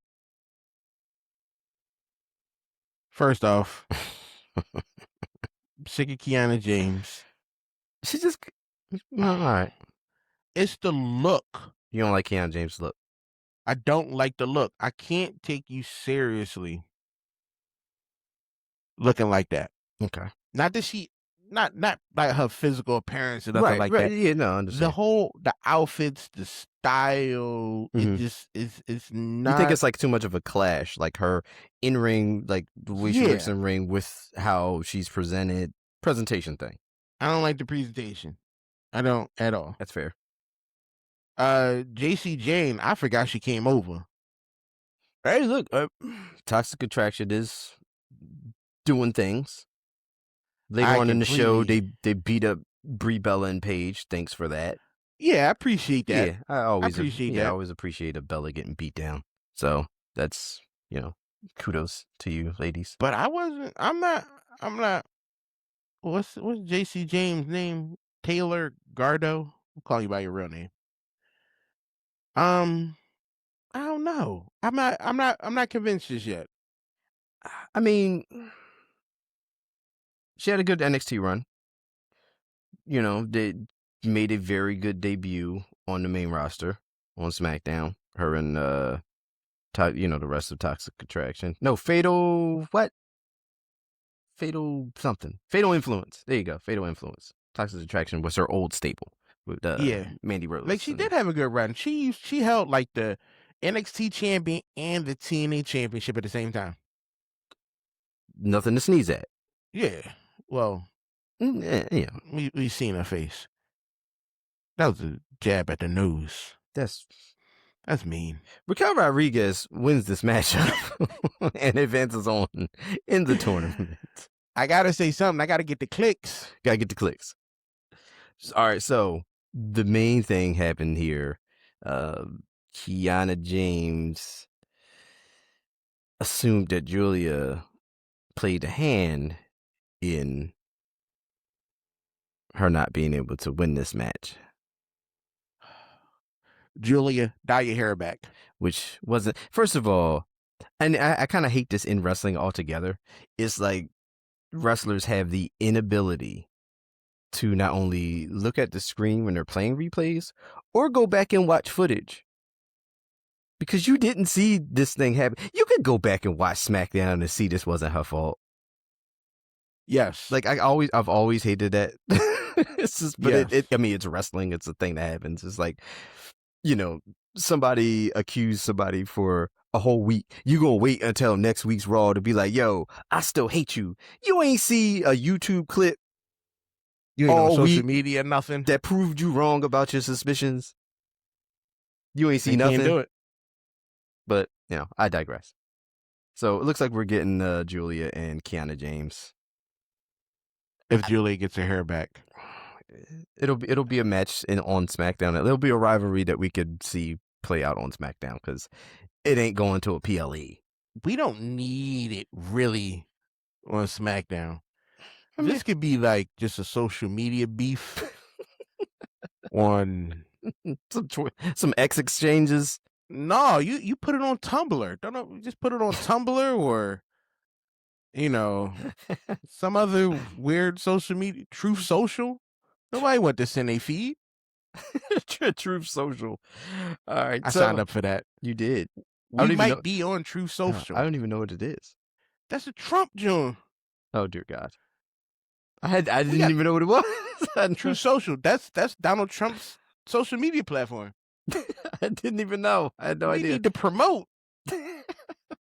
First off, sick of Kiana James. She just all right. It's the look. You don't like Kiana James' look? I don't like the look. I can't take you seriously looking like that. Okay. Not that she, not like her physical appearance or nothing like that. Yeah, no, I understand. The outfits, the style, it just it's not. You think it's like too much of a clash, like her in ring, like the way she looks in ring with how she's presentation thing. I don't like the presentation. I don't at all. That's fair. JC Jane, I forgot she came over. Hey, look, Toxic Attraction is doing things. Later on in the show, they beat up Brie Bella and Paige. Thanks for that. Yeah, I appreciate that. Yeah, I always appreciate that. I always appreciate a Bella getting beat down. So that's kudos to you, ladies. But I'm not. What's JC James' name? Taylor Gardo. I'll call you by your real name. I don't know. I'm not convinced just yet. I mean, she had a good NXT run. They made a very good debut on the main roster on SmackDown. Her and the rest of Toxic Attraction. No, Fatal something. Fatal Influence. There you go. Fatal Influence. Toxic Attraction was her old staple with Mandy Rose. Like she did have a good run. She held like the NXT champion and the TNA championship at the same time. Nothing to sneeze at. Yeah. Well, we seen her face. That was a jab at the nose. That's mean. Raquel Rodriguez wins this matchup and advances on in the tournament. I gotta say something. I gotta get the clicks. Gotta get the clicks. All right, so the main thing happened here. Kiana James assumed that Julia played a hand in her not being able to win this match. Julia, dye your hair back. Which wasn't, first of all, and I kind of hate this in wrestling altogether. It's like wrestlers have the inability to not only look at the screen when they're playing replays or go back and watch footage. Because you didn't see this thing happen. You could go back and watch SmackDown and see this wasn't her fault. Yes. Like I've always hated that. It's just, but yes. It's wrestling. It's a thing that happens. It's like, somebody accused somebody for a whole week. You gonna wait until next week's Raw to be like, yo, I still hate you. You ain't see a YouTube clip You ain't on all social week media, nothing. that proved you wrong about your suspicions. You ain't see They nothing. can't do it. But, I digress. So it looks like we're getting Julia and Kiana James. If Julia gets her hair back. It'll be a match on SmackDown. It'll be a rivalry that we could see play out on SmackDown because it ain't going to a PLE. We don't need it really on SmackDown. I mean, This could be like just a social media beef on some X exchanges. No, you put it on Tumblr. Don't know, just put it on Tumblr or some other weird social media. Truth Social. Nobody went to send a feed. Truth Social. All right, I signed up for that. You did. We might be on Truth Social. I don't even know what it is. That's a Trump joint. Oh dear God. I didn't even know what it was. Truth Social. That's Donald Trump's social media platform. I didn't even know. I had no idea. We need to promote.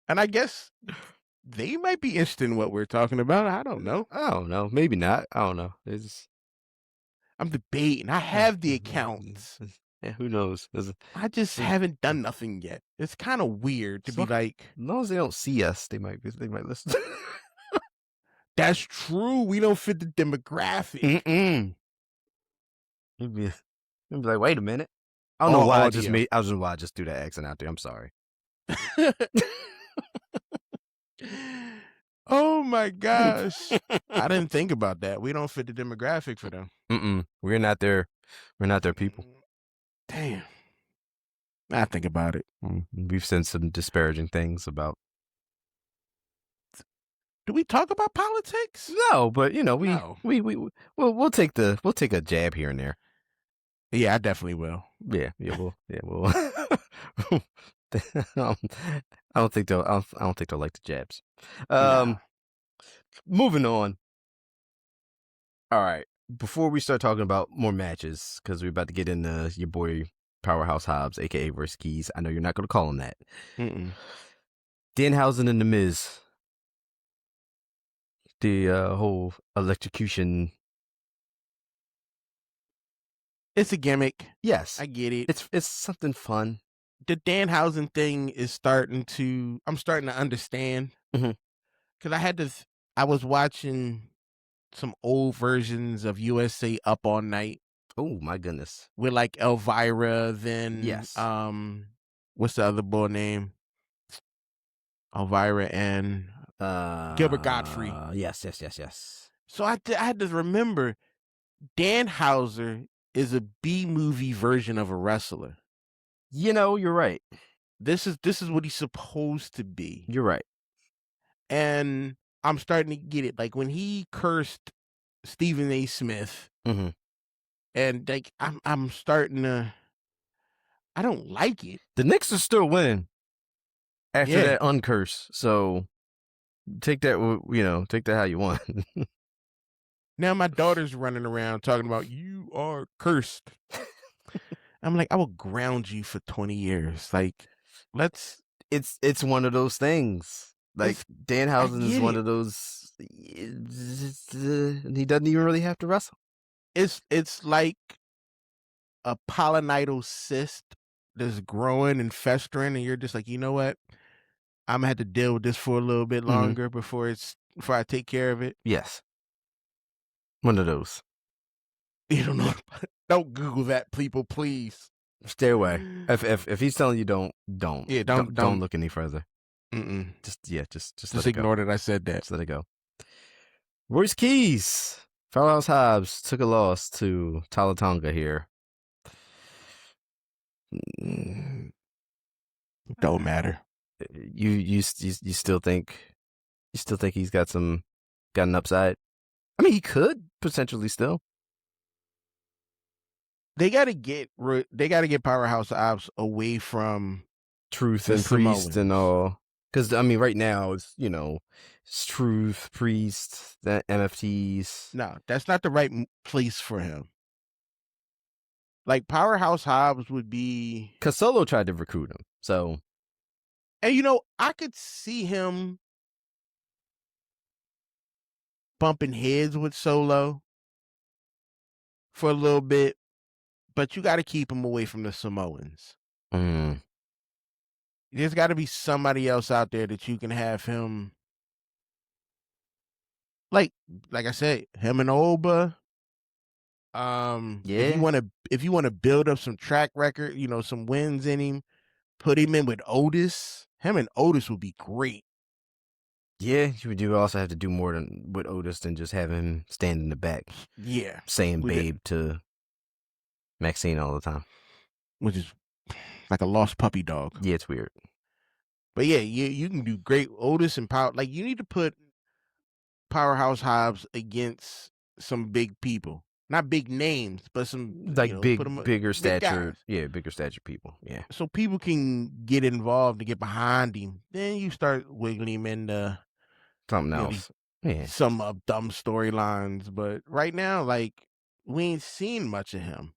And I guess they might be interested in what we're talking about. I don't know. Maybe not. I don't know. I'm debating. I have the accounts. Yeah, who knows? I just haven't done nothing yet. It's kind of weird to be like. As long as they don't see us, they might listen. That's true. We don't fit the demographic. You'd be like, wait a minute. I don't know why I don't know why I just threw that accent out there. I'm sorry. Oh my gosh. I didn't think about that. We don't fit the demographic for them. We're not their people. Damn. I think about it. We've said some disparaging things about. Do we talk about politics? No, but we'll take a jab here and there. Yeah, I definitely will. Yeah, we'll. I don't think they'll like the jabs. No. Moving on. All right. Before we start talking about more matches, because we're about to get into your boy Powerhouse Hobbs, aka Versus Keys. I know you're not going to call him that. Danhausen and The Miz. The whole electrocution. It's a gimmick. Yes, I get it. It's something fun. The Danhausen thing is I'm starting to understand. Because I was watching some old versions of USA Up All Night. Oh my goodness. With like Elvira, then yes. What's the other boy name? Elvira and Gilbert Godfrey. Yes. So I had to remember Danhausen is a B-movie version of a wrestler. You're right. This is what he's supposed to be. You're right. And I'm starting to get it. Like when he cursed Stephen A. Smith, and like I'm starting to. I don't like it. The Knicks are still winning after that uncurse. So take that, take that how you want. Now my daughter's running around talking about you are cursed. I'm like, I will ground you for 20 years. Like, It's one of those things. Like Danhausen is one of those. He doesn't even really have to wrestle. It's like a pilonidal cyst that's growing and festering, and you're just like, you know what? I'm gonna have to deal with this for a little bit longer before I take care of it. Yes, one of those. You don't know. Don't Google that, people, please. Stay away. If he's telling you don't look any further. Just ignore that I said that. Just let it go. Royce Keys, Powerhouse Hobbs took a loss to Talatonga here. Don't matter. You still think he's got an upside? I mean, he could potentially still. They got to get Powerhouse Hobbs away from Truth and Priest and all. Because, I mean, right now, it's Truth, Priest, the MFTs. No, that's not the right place for him. Like, Powerhouse Hobbs would be... Because Solo tried to recruit him, so... And I could see him bumping heads with Solo for a little bit, but you got to keep him away from the Samoans. Mm. There's got to be somebody else out there that you can have him, like I said, him and Oba. If you Yeah. want to build up some track record, some wins in him, put him in with Otis. Him and Otis would be great. Yeah, you do also have to do more than with Otis than just have him stand in the back Yeah, saying babe to Maxine all the time. which is like a lost puppy dog. Yeah, it's weird. But yeah, you can do great Otis and Power. Like, you need to put Powerhouse Hobbs against some big people, not big names, but some Like put them bigger big stature. guys. Yeah, bigger stature people. Yeah. So people can get involved and get behind him. Then you start wiggling him into Something these else. Yeah. some dumb storylines. But right now, like, we ain't seen much of him.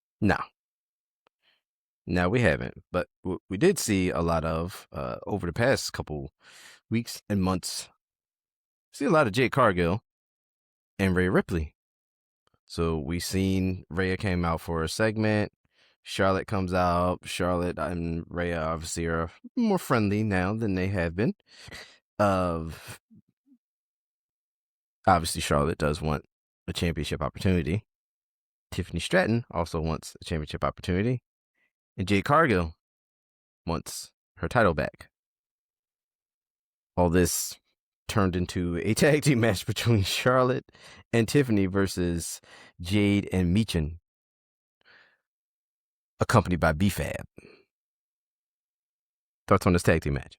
No, we haven't. But what we did see a lot of over the past couple weeks and months. See a lot of Jade Cargill and Rhea Ripley. So we seen Rhea came out for a segment. Charlotte comes out. Charlotte and Rhea obviously are more friendly now than they have been. Obviously, Charlotte does want a championship opportunity. Tiffany Stratton also wants a championship opportunity. And Jade Cargill wants her title back. All this turned into a tag team match between Charlotte and Tiffany versus Jade and Michin, accompanied by B-Fab. Thoughts on this tag team match?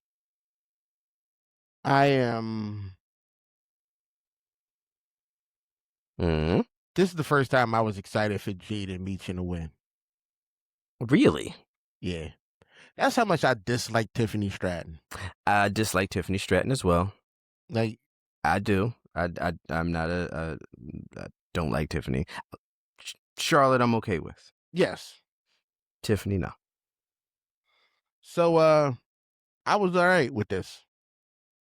I am. Mm-hmm. This is the first time I was excited for Jade and Meechin to win. Really? Yeah. That's how much I dislike Tiffany Stratton. I dislike Tiffany Stratton as well. Like, I do. I'm not I don't like Tiffany. Charlotte, I'm okay with. yes. Tiffany, no. So I was all right with this.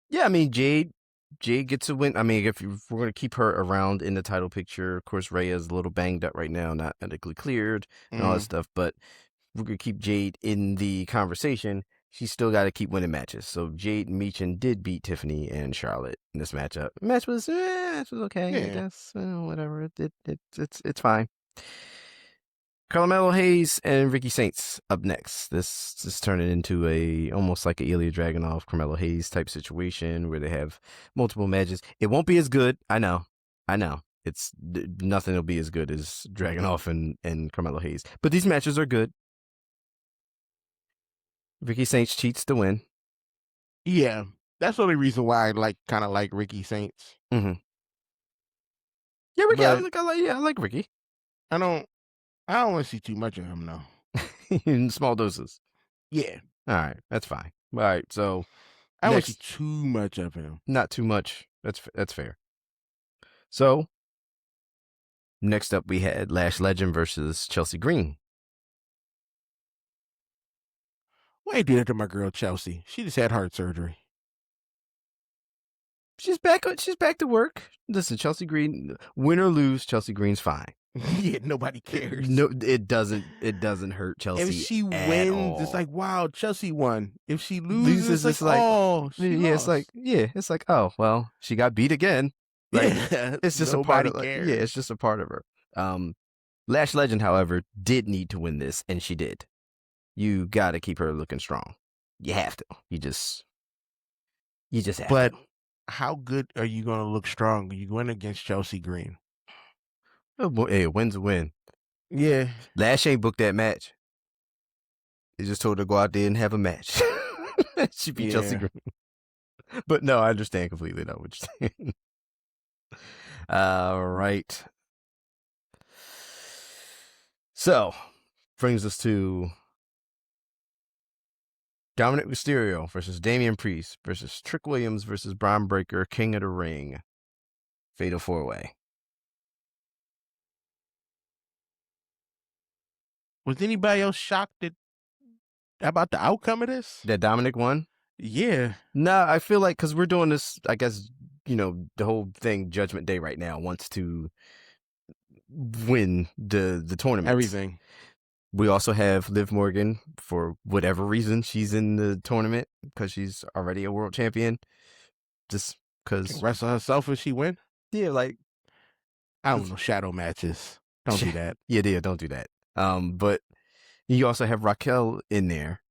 Yeah, I mean Jade gets a win. I mean, if we're gonna keep her around in the title picture, of course Rhea's a little banged up right now, not medically cleared and all that stuff. But if we're gonna keep Jade in the conversation, she's still got to keep winning matches. So Jade and Meechin did beat Tiffany and Charlotte in this matchup. The match was okay, I Yeah. guess. Whatever. It's fine. Carmelo Hayes and Ricky Saints up next. This is turning into almost like a Ilya Dragunov, Carmelo Hayes type situation where they have multiple matches. It won't be as good. I know. It's nothing will be as good as Dragunov and Carmelo Hayes. But these matches are good. Ricky Saints cheats to win. Yeah. That's the only reason why I kind of like Ricky Saints. Mm-hmm. Yeah, Ricky. But I like Ricky. I don't want to see too much of him though. In small doses. Yeah. All right, that's fine. All right, so I don't want to see too much of him. Not too much. That's fair. So next up, we had Lash Legend versus Chelsea Green. Why you do that to my girl Chelsea? She just had heart surgery. She's back to work. Listen, Chelsea Green, win or lose, Chelsea Green's fine. Yeah, nobody cares. No, it doesn't hurt Chelsea. If she at wins, all. it's like, wow, Chelsea won. If she loses, it's like, oh, she lost. It's like, oh well, she got beat again. Like, yeah, it's just a part of it's just a part of her. Lash Legend, however, did need to win this, and she did. You got to keep her looking strong. You have to. You just have But to. how good are you going to look strong? You win against Chelsea Green. Oh, hey, a win's a win. Yeah. Lash ain't booked that match. They just told her to go out there and have a match. She beat Chelsea Green. But no, I understand completely now what you're saying. All right. So, brings us to Dominic Mysterio versus Damian Priest versus Trick Williams versus Braun Breaker, King of the Ring. Fatal 4-way. Was anybody else shocked about the outcome of this? That Dominic won? Yeah. Nah, I feel like because we're doing this, I guess, the whole thing, Judgment Day right now, wants to win the tournaments. Everything. We also have Liv Morgan, for whatever reason, she's in the tournament because she's already a world champion. Just Can because, wrestle herself if she win. yeah, like, I don't know, shadow matches. Don't do that. yeah, don't do that. But you also have Raquel in there.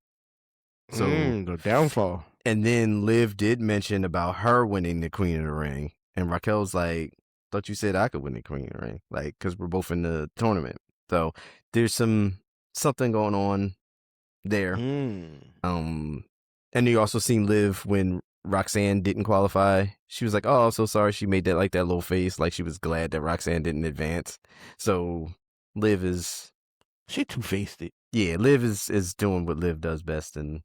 So the downfall. And then Liv did mention about her winning the Queen of the Ring, and Raquel's like, "Thought you said I could win the Queen of the Ring, like, because we're both in the tournament." So there's something going on there. And you also seen Liv when Roxanne didn't qualify. She was like, "Oh, I'm so sorry." She made that little face, like she was glad that Roxanne didn't advance. So Liv is She two-faced it. Yeah, Liv is doing what Liv does best and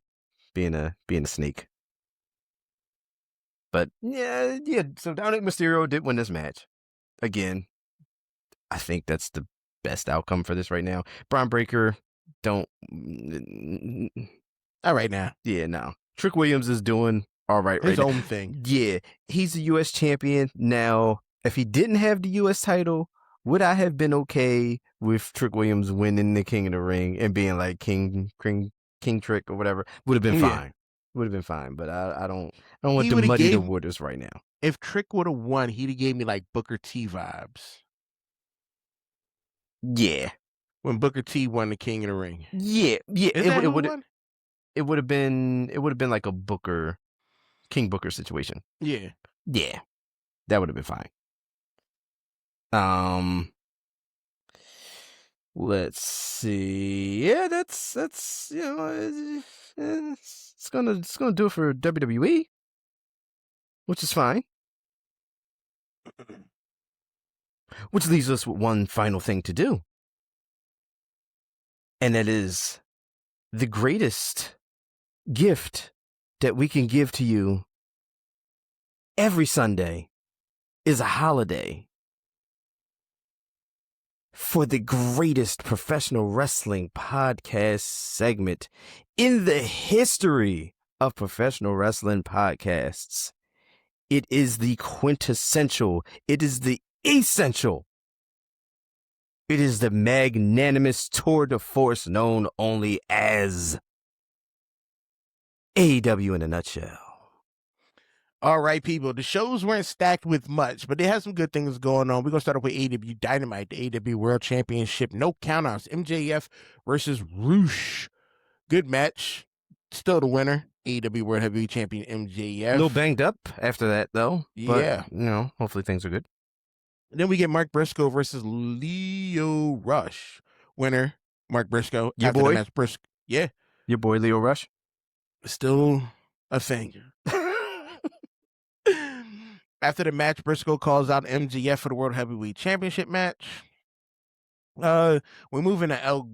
being a snake. But yeah. So Dominic Mysterio did win this match. Again, I think that's the best outcome for this right now. Braun Breaker, don't. All right now. Yeah, no. Trick Williams is doing all right His now. own thing. Yeah, he's the U.S. champion now. If he didn't have the U.S. title, would I have been okay with Trick Williams winning the King of the Ring and being like King Trick or whatever? Would have been fine. Would have been fine, but I don't want to muddy the waters right now. If Trick would have won, he'd have gave me like Booker T vibes. Yeah. When Booker T won the King of the Ring. Yeah. It would have been like a King Booker situation. Yeah. Yeah. That would have been fine. Let's see. Yeah, that's it's gonna do it for WWE, which is fine. Which leaves us with one final thing to do, and that is the greatest gift that we can give to you every Sunday is a holiday for the greatest professional wrestling podcast segment in the history of professional wrestling podcasts. It is the quintessential. It is the essential. It is the magnanimous tour de force known only as AEW in a nutshell. All right, people. The shows weren't stacked with much, but they had some good things going on. We're going to start off with AEW Dynamite, the AEW World Championship. No countouts. MJF versus Roosh. Good match. Still the winner. AEW World Heavyweight Champion MJF. A little banged up after that, though. Yeah. But, hopefully things are good. Then we get Mark Briscoe versus Leo Rush. Winner, Mark Briscoe. Your after boy? The match, yeah. Your boy, Leo Rush? Still a thing. After the match, Briscoe calls out MJF for the World Heavyweight Championship match. We're moving to El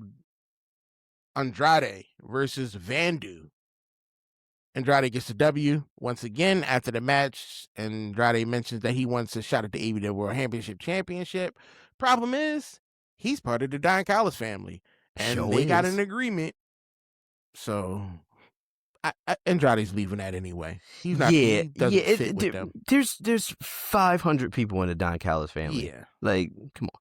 Andrade versus Vandu. Andrade gets the W once again after the match. Andrade mentions that he wants a shot at the AEW World Championship. Problem is, he's part of the Don Callis family, and they got an agreement. So Andrade's leaving that anyway. He's not. He doesn't fit with them. There's 500 people in the Don Callis family. Yeah, like, come on.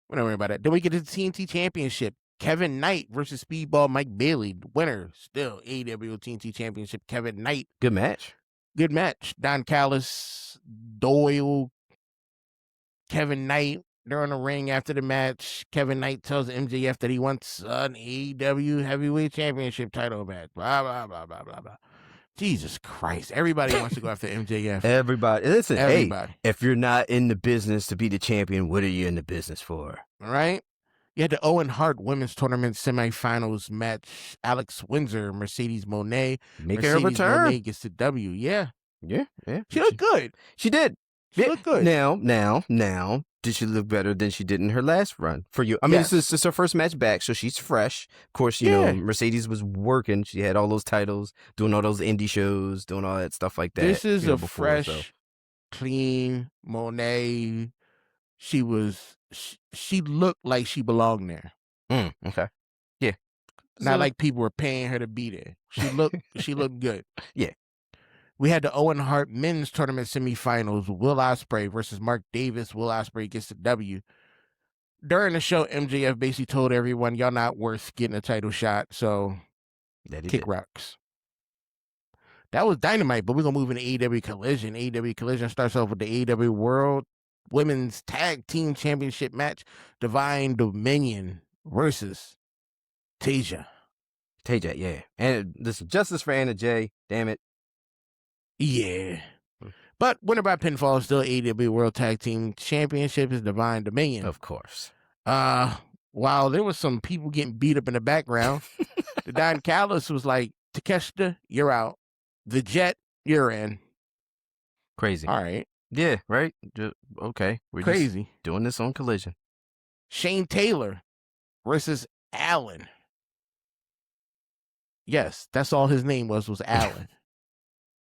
We don't worry about that. Then we get to the TNT Championship. Kevin Knight versus Speedball Mike Bailey. Winner still AEW TNT Championship. Kevin Knight. Good match. Don Callis, Doyle, Kevin Knight. They're in the ring after the match. Kevin Knight tells MJF that he wants an AEW Heavyweight Championship title match. Blah, blah, blah, blah, blah, blah. Jesus Christ. Everybody wants to go after MJF. Everybody. Listen, everybody. Hey, if you're not in the business to be the champion, what are you in the business for? All right? You had the Owen Hart Women's Tournament semifinals match. Alex Windsor, Mercedes Moné. Make her return. Moné gets the W. Yeah. She looked good. She did. She looked good. Now, did she look better than she did in her last run for you? I mean, this is her first match back, so she's fresh. Of course, you know, Mercedes was working. She had all those titles, doing all those indie shows, doing all that stuff like that. This is a fresh, clean Monet. She looked like she belonged there. Okay. Yeah. Not like people were paying her to be there. She looked good. Yeah. We had the Owen Hart men's tournament semifinals. Will Ospreay versus Mark Davis. Will Ospreay gets the W. During the show, MJF basically told everyone, y'all not worth getting a title shot, so kick rocks. That was Dynamite, but we're going to move into AEW Collision. AEW Collision starts off with the AEW World Women's Tag Team Championship match. Divine Dominion versus Tasia. Tasia, yeah. And this is justice for Anna Jay. Damn it. Yeah. But winner by pinfall, still AEW World Tag Team Championship is Divine Dominion. Of course. While there was some people getting beat up in the background, the Don Callis was like, Takeshita, you're out. The Jet, you're in. Crazy. All right. Yeah, right? Okay. We're crazy. Just doing this on Collision. Shane Taylor versus Allen. Yes, that's all his name was Allen.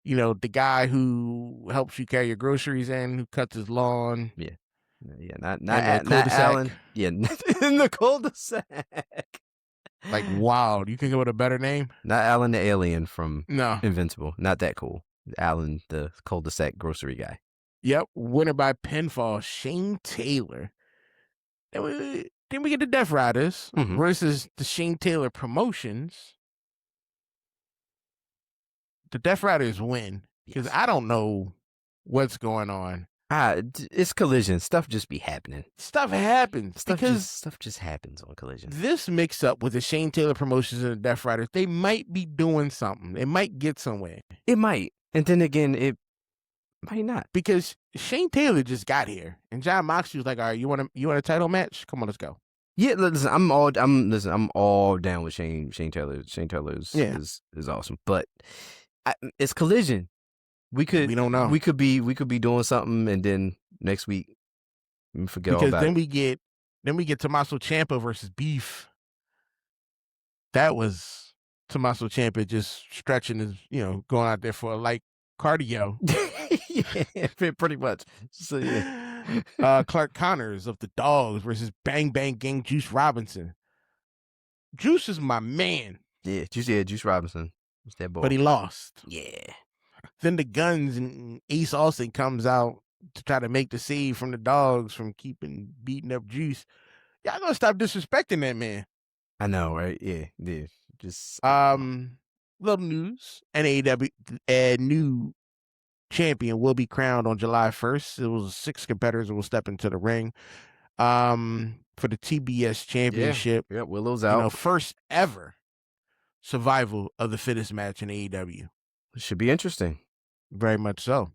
You know, the guy who helps you carry your groceries in, who cuts his lawn. Yeah. Yeah, not Allen. Yeah, in the cul-de-sac. Like, wow, you can go with a better name? Not Alan the alien from Invincible. Not that cool. Alan the cul-de-sac grocery guy. Yep, winner by pinfall, Shane Taylor. Then we get the Death Riders versus the Shane Taylor Promotions. The Death Riders win because I don't know what's going on. It's Collision. Stuff just be happening. Stuff happens. Stuff just happens on Collision. This mix-up with the Shane Taylor Promotions and the Death Riders, they might be doing something. It might get somewhere. It might. And then again, it might not. Because Shane Taylor just got here. And John Moxley was like, all right, you want a title match? Come on, let's go. Yeah, listen, I'm all down with Shane Taylor. Shane Taylor is awesome. But it's Collision. We don't know. We could be doing something, and then next week we forget all about it. Because then we get Tommaso Ciampa versus Beef. That was Tommaso Ciampa just stretching his, going out there for a light cardio. Yeah, pretty much. So yeah. Clark Connors of the Dogs versus Bang Bang Gang Juice Robinson. Juice is my man. Yeah, Juice Robinson. It's that boy. But he lost. Yeah. Then the Guns and Ace Austin comes out to try to make the save from the Dogs from beating up Juice. Y'all gonna stop disrespecting that man. I know, right? Yeah. Just little news. NAW a new champion will be crowned on July 1st. It was 6 competitors who will step into the ring. For the TBS championship. Yeah, Willow's out. First ever survival of the fittest match in AEW. It should be interesting. Very much so.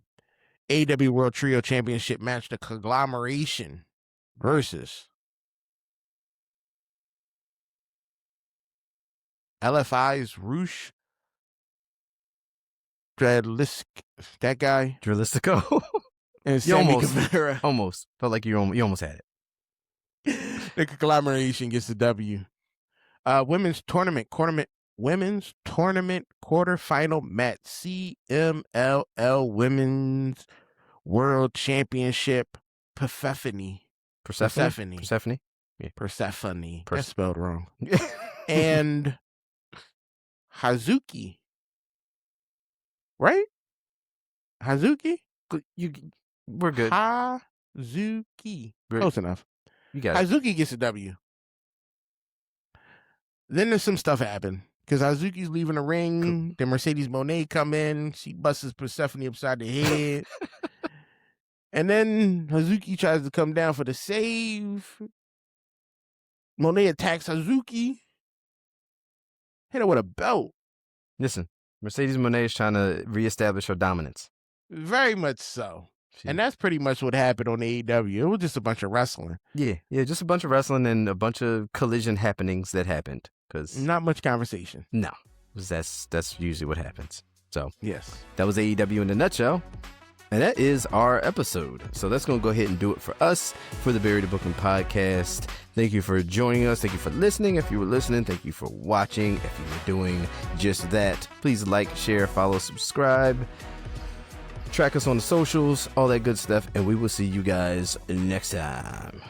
AEW World Trio Championship match, the Conglomeration versus LFI's Roosh Dradlisk, that guy. Dradlistico. And Sammy Guevara. Almost. Felt like you almost had it. The Conglomeration gets the W. Women's tournament quarterfinal match. CMLL Women's World Championship. Persephone. Yeah. Persephone. That's spelled wrong. And Hazuki. Right? Hazuki? We're good. Hazuki. Close enough. You got it. Hazuki gets a W. Then there's some stuff happen because Hazuki's leaving the ring. Cool. Then Mercedes Moné come in. She busts Persephone upside the head. And then Hazuki tries to come down for the save. Moné attacks Hazuki. Hit her with a belt. Listen, Mercedes Moné is trying to reestablish her dominance. Very much so. And that's pretty much what happened on AEW. It was just a bunch of wrestling. Yeah, just a bunch of wrestling and a bunch of collision happenings that happened. Cause not much conversation. No, that's usually what happens. So yes, that was AEW in a nutshell. And that is our episode. So that's going to go ahead and do it for us for the Buried to Booking podcast. Thank you for joining us. Thank you for listening. If you were listening, thank you for watching. If you were doing just that, please like, share, follow, subscribe. Track us on the socials, all that good stuff. And we will see you guys next time.